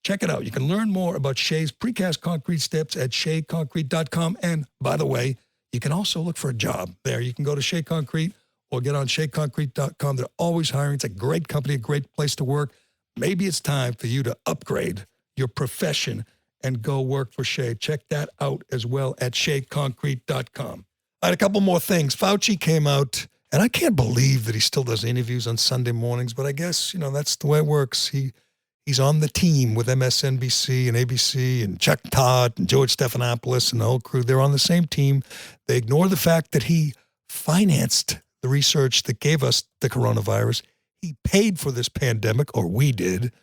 Check it out. You can learn more about Shea's precast concrete steps at sheaconcrete.com. And by the way, you can also look for a job there. You can go to Shea Concrete or get on sheaconcrete.com. They're always hiring. It's a great company, a great place to work. Maybe it's time for you to upgrade your profession and go work for Shea. Check that out as well at sheaconcrete.com. I had a couple more things. Fauci came out, and I can't believe that he still does interviews on Sunday mornings, but I guess, that's the way it works. He's on the team with MSNBC and ABC and Chuck Todd and George Stephanopoulos and the whole crew. They're on the same team. They ignore the fact that he financed the research that gave us the coronavirus. He paid for this pandemic, or we did.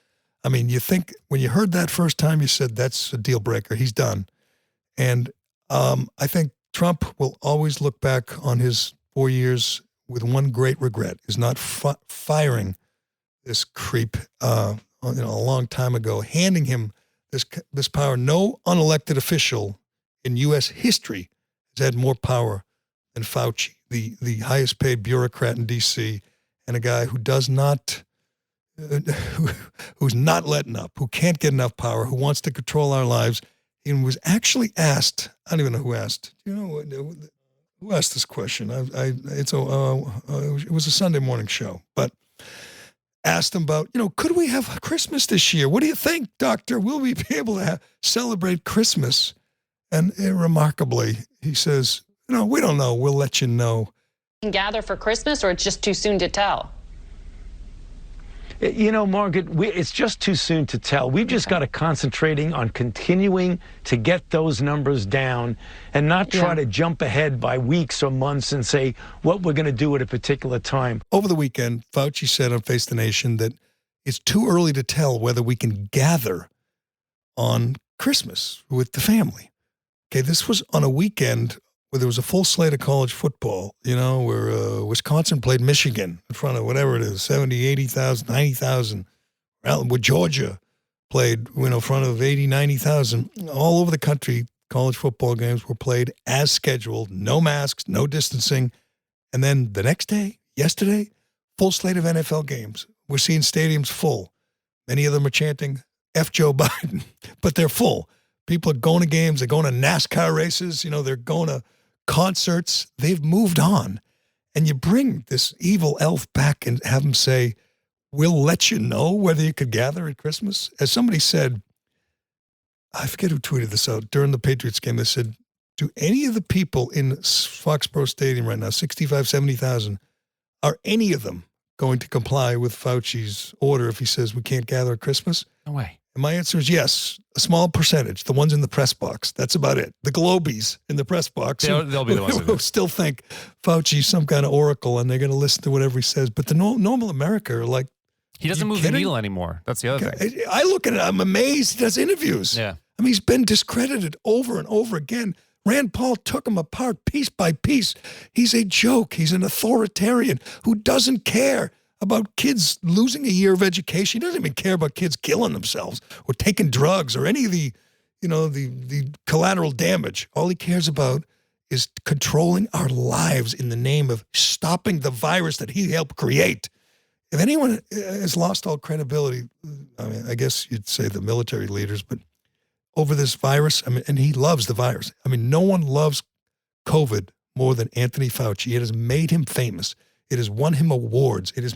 I mean, you think when you heard that first time, you said that's a deal breaker. He's done. And I think Trump will always look back on his 4 years with one great regret, is not firing this creep a long time ago, handing him this power. No unelected official in U.S. history has had more power than Fauci, the highest paid bureaucrat in D.C., and a guy who does not... who's not letting up, who can't get enough power, who wants to control our lives, and was actually asked. I don't even know who asked. Do you know who asked this question? It was a Sunday morning show, but asked him about, could we have Christmas this year? What do you think, Doctor? Will we be able to celebrate Christmas? And remarkably, he says, we don't know. We'll let you know. Gather for Christmas, or it's just too soon to tell? Margaret, it's just too soon to tell. We've just got to concentrating on continuing to get those numbers down and not try to jump ahead by weeks or months and say what we're going to do at a particular time. Over the weekend, Fauci said on Face the Nation that it's too early to tell whether we can gather on Christmas with the family. Okay, this was on a weekend where there was a full slate of college football, where Wisconsin played Michigan in front of whatever it is, 70, 80,000, 90,000. Where Georgia played, in front of 80, 90,000. All over the country, college football games were played as scheduled, no masks, no distancing. And then the next day, yesterday, full slate of NFL games. We're seeing stadiums full. Many of them are chanting, F Joe Biden, but they're full. People are going to games, they're going to NASCAR races, they're going to concerts. They've moved on. And you bring this evil elf back and have him say, we'll let you know whether you could gather at Christmas. As somebody said, I forget who tweeted this out, during the Patriots game, they said, do any of the people in Foxborough Stadium right now, 65, 70,000, Are any of them going to comply with Fauci's order if he says we can't gather at Christmas? No way. And my answer is yes, a small percentage, the ones in the press box. That's about it. The Globies in the press box. They'll be the ones who still think Fauci's some kind of oracle and they're going to listen to whatever he says. But the normal America are like, he doesn't move the needle anymore. That's the other thing. I look at it, I'm amazed. He does interviews. Yeah. I mean, he's been discredited over and over again. Rand Paul took him apart piece by piece. He's a joke. He's an authoritarian who doesn't care about kids losing a year of education. He doesn't even care about kids killing themselves or taking drugs or any of the collateral damage. All he cares about is controlling our lives in the name of stopping the virus that he helped create. If anyone has lost all credibility, I mean, I guess you'd say the military leaders, but over this virus, I mean, and he loves the virus. I mean, no one loves COVID more than Anthony Fauci. It has made him famous. It has won him awards. It has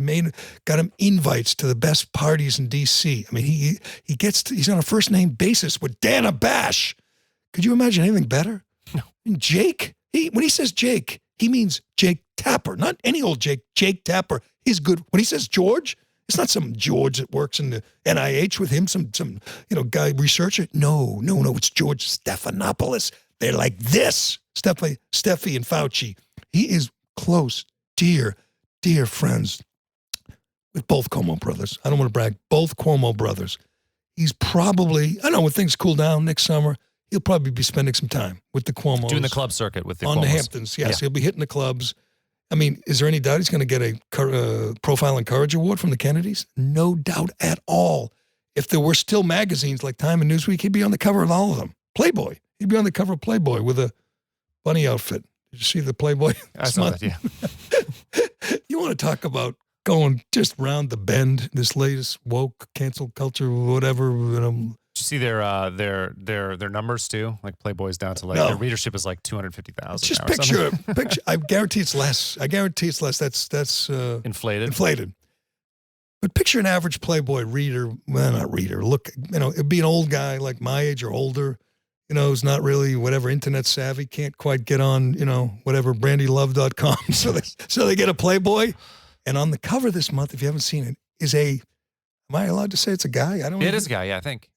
got him invites to the best parties in D.C. I mean, he's on a first name basis with Dana Bash. Could you imagine anything better? No. And Jake, when he says Jake, he means Jake Tapper, not any old Jake. Jake Tapper is good. When he says George, it's not some George that works in the NIH with him, some guy researcher. No, it's George Stephanopoulos. They're like this, Steffi and Fauci. He is close, dear friends with both Cuomo brothers. I don't want to brag, both Cuomo brothers. He's probably, I don't know, when things cool down next summer, he'll probably be spending some time with the Cuomos. Doing the club circuit with the on Cuomos. The Hamptons, yes. Yeah. He'll be hitting the clubs. I mean, is there any doubt he's going to get a Profile and Courage Award from the Kennedys? No doubt at all. If there were still magazines like Time and Newsweek, he'd be on the cover of all of them. Playboy. He'd be on the cover of Playboy with a bunny outfit. Did you see the Playboy? I saw that, yeah. You want to talk about going just round the bend, this latest woke cancel culture, whatever. Did you see their numbers too? Like Playboy's down to their readership is like 250,000. Just picture. I guarantee it's less. That's inflated. But picture an average Playboy reader. Well, not reader. Look, it'd be an old guy like my age or older. Who's not really whatever internet savvy, can't quite get on, whatever brandylove.com. So they get a Playboy, and on the cover this month, if you haven't seen it, is am I allowed to say it's a guy? I don't know. It is a guy, yeah, I think.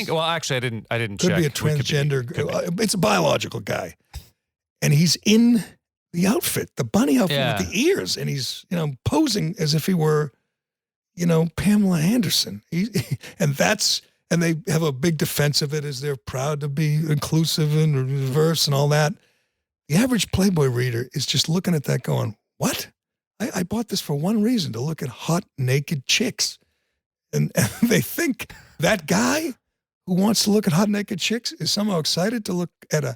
Well, actually, I didn't check. Could be a transgender. It's a biological guy. And he's in the outfit, the bunny outfit with the ears, and he's, posing as if he were, Pamela Anderson. And they have a big defense of it as they're proud to be inclusive and diverse and all that. The average Playboy reader is just looking at that going, what? I bought this for one reason, to look at hot, naked chicks. And they think that guy who wants to look at hot, naked chicks is somehow excited to look at a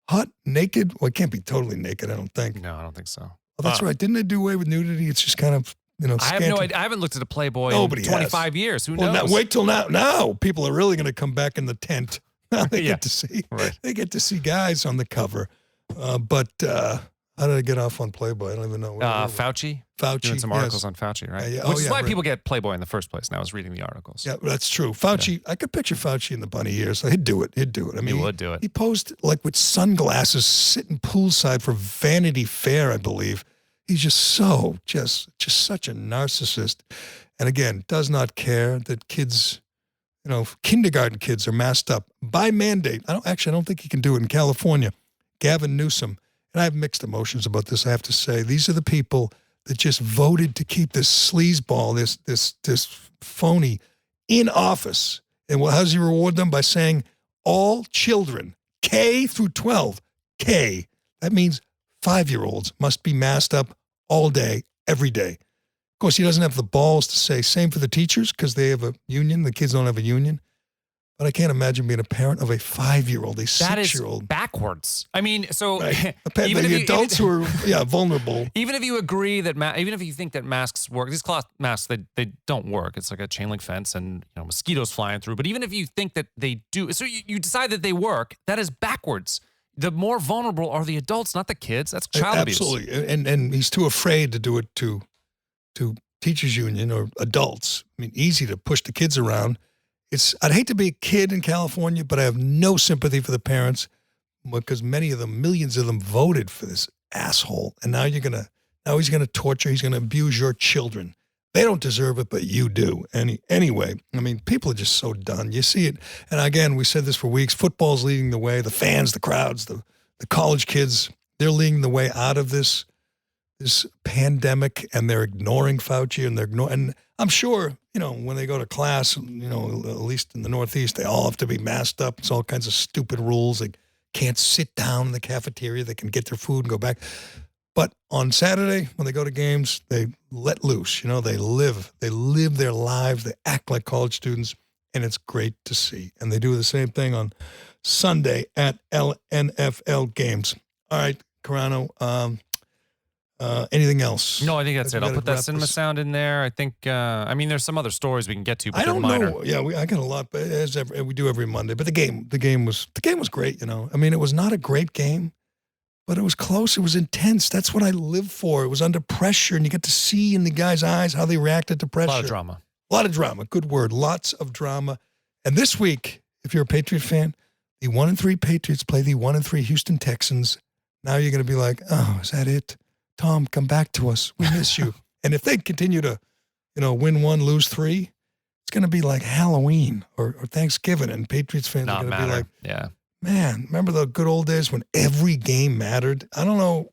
hot, naked, well, it can't be totally naked, I don't think. No, I don't think so. Oh, that's right. Didn't they do away with nudity? It's just kind of, I have no idea. I haven't looked at a Playboy in 25 years. Who knows? Wait till now. Now people are really going to come back in the tent. Now they get to see. Right. They get to see guys on the cover. But how did I get off on Playboy? I don't even know. Fauci. Doing some articles on Fauci, right? Which is why people get Playboy in the first place. Now I was reading the articles. Yeah, that's true. Fauci. Yeah. I could picture Fauci in the bunny ears. He'd do it. I mean, he would do it. He posed like with sunglasses, sitting poolside for Vanity Fair, I believe. He's just such a narcissist. And again, does not care that kids, kindergarten kids are masked up by mandate. I don't think he can do it in California. Gavin Newsom, and I have mixed emotions about this, I have to say. These are the people that just voted to keep this sleazeball, this phony in office. And how does he reward them? By saying all children, K through 12, K, that means 5-year-olds must be masked up all day, every day. Of course, he doesn't have the balls to say same for the teachers because they have a union. The kids don't have a union. But I can't imagine being a parent of a 5-year-old, a 6-year-old. That is backwards. I mean, so right. Even the adults who are vulnerable. Even if you agree that, even if you think that masks work, these cloth masks, they don't work. It's like a chain link fence and mosquitoes flying through. But even if you think that they do, so you decide that they work, that is backwards. The more vulnerable are the adults, not the kids. That's child abuse. Absolutely. And he's too afraid to do it to teachers union or adults. I mean, easy to push the kids around. I'd hate to be a kid in California, but I have no sympathy for the parents because many of them, millions of them voted for this asshole. And now you're going to Now he's going to torture. He's going to abuse your children. They don't deserve it, but you do. Anyway, I mean, people are just so done. You see it. And again, we said this for weeks. Football's leading the way. The fans, the crowds, the college kids, they're leading the way out of this pandemic, and they're ignoring Fauci, and I'm sure, when they go to class, at least in the Northeast, they all have to be masked up. It's all kinds of stupid rules. They can't sit down in the cafeteria. They can get their food and go back. But on Saturday, when they go to games, they let loose. They live their lives. They act like college students, and it's great to see. And they do the same thing on Sunday at NFL games. All right, Carano, anything else? No, I think that's it. I'll put that cinema sound in there. I think, there's some other stories we can get to, but they're minor. Know. Yeah, I got a lot, but we do every Monday. But the game was great. It was not a great game, but it was close. It was intense. That's what I live for. It was under pressure, and you get to see in the guys' eyes how they reacted to pressure. A lot of drama. Good word. Lots of drama. And this week, if you're a Patriot fan, the 1-3 Patriots play the 1-3 Houston Texans. Now you're going to be like, oh, is that it? Tom, come back to us. We miss you. And if they continue to, win 1, lose 3, it's going to be like Halloween or Thanksgiving, and Patriots fans are going to be like, yeah, man, remember the good old days when every game mattered? I don't know.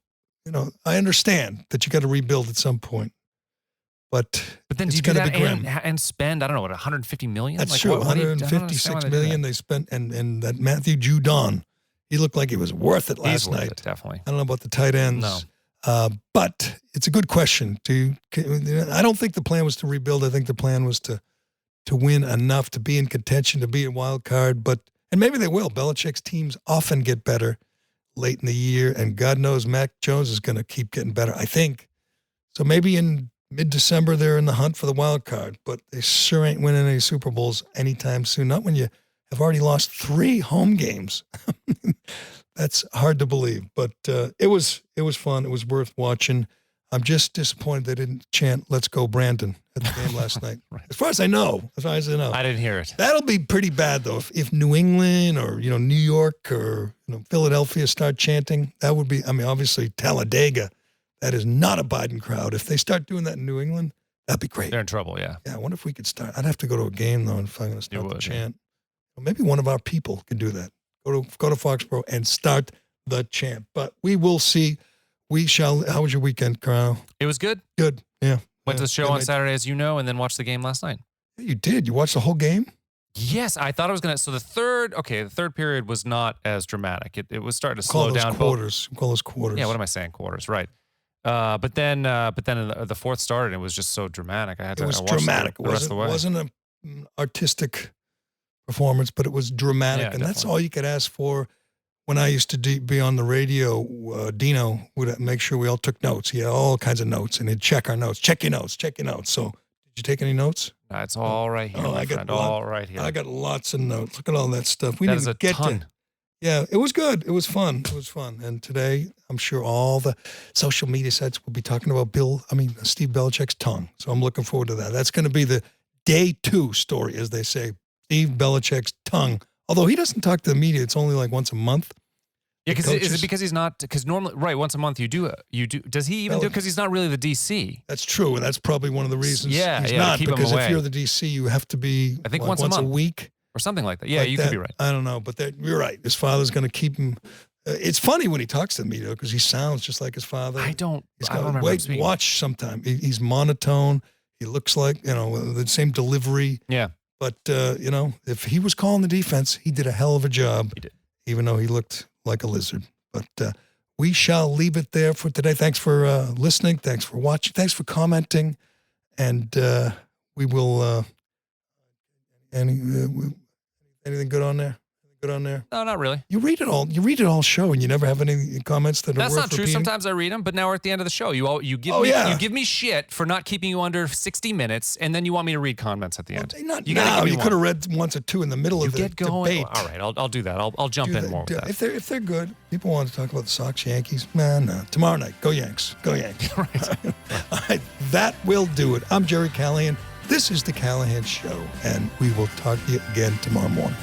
I understand that you got to rebuild at some point, but then it's do you do going to be grim. and spend, I don't know, what, $150 million? That's true. $156 million they spent, and that Matthew Judon, he looked like he was worth it last night. Definitely. I don't know about the tight ends. No. But it's a good question. I don't think the plan was to rebuild. I think the plan was to win enough to be in contention, to be a wild card. And maybe they will. Belichick's teams often get better late in the year, and God knows Mac Jones is going to keep getting better, I think. So maybe in mid-December they're in the hunt for the wild card, but they sure ain't winning any Super Bowls anytime soon. Not when you have already lost 3 home games. That's hard to believe, but it was fun. It was worth watching. I'm just disappointed they didn't chant "Let's go, Brandon" at the game last night. Right. As far as I know. I didn't hear it. That'll be pretty bad, though. If New England or New York or Philadelphia start chanting, that would be. Obviously Talladega, that is not a Biden crowd. If they start doing that in New England, that'd be great. They're in trouble. Yeah. Yeah. I wonder if we could start. I'd have to go to a game though if I'm going to start the chant. Well, maybe one of our people can do that. Go to Foxborough and start the chant. But we will see. We shall. How was your weekend, Carl? It was good. Good. Yeah. Went to the show on Saturday, as you know, and then watched the game last night. Yeah, you did. You watched the whole game? Yes, I thought I was gonna. So the third period was not as dramatic. It was starting to slow down. Call those quarters. Yeah. What am I saying? Quarters, right? But then the fourth started. And it was just so dramatic. I had to. It was dramatic. The rest of the way. It wasn't an artistic performance, but it was dramatic, and that's all you could ask for. When I used to be on the radio, Dino would make sure we all took notes. He had all kinds of notes, and he'd check our notes. Check your notes. So, did you take any notes? It's all right here, my friend. All right here. I got lots of notes. Look at all that stuff. That is a ton. Yeah, it was good. It was fun. And today, I'm sure all the social media sites will be talking about Steve Belichick's tongue. So I'm looking forward to that. That's going to be the day 2 story, as they say. Steve Belichick's tongue. Although he doesn't talk to the media, it's only like once a month. Yeah, is it because he's not? Because normally, right, once a month you do. Does he even do it? Because he's not really the DC. That's true, and that's probably one of the reasons. He's not, keep because him away. If you're the DC, you have to be. I think once a week or something like that. Yeah, you could be right. I don't know, but you're right. His father's going to keep him. It's funny when he talks to the media because he sounds just like his father. I don't remember. Watch sometime. He's monotone. He looks like the same delivery. Yeah. But, if he was calling the defense, he did a hell of a job. He did. Even though he looked like a lizard. But we shall leave it there for today. Thanks for listening. Thanks for watching. Thanks for commenting. And we will anything good on there? No, not really. You read it all show, and you never have any comments that are That's worth not true. repeating? Sometimes I read them, but now we're at the end of the show. You give me shit for not keeping you under 60 minutes, and then you want me to read comments at the end. Not now. You could have read once or two in the middle of the get going. debate. All right, I'll do that. I'll jump in more with that. If they're good, people want to talk about the Sox, Yankees. No. Tomorrow night, go Yanks. Go Yanks. Right. All right, that will do it. I'm Jerry Callahan. This is The Callahan Show, and we will talk to you again tomorrow morning.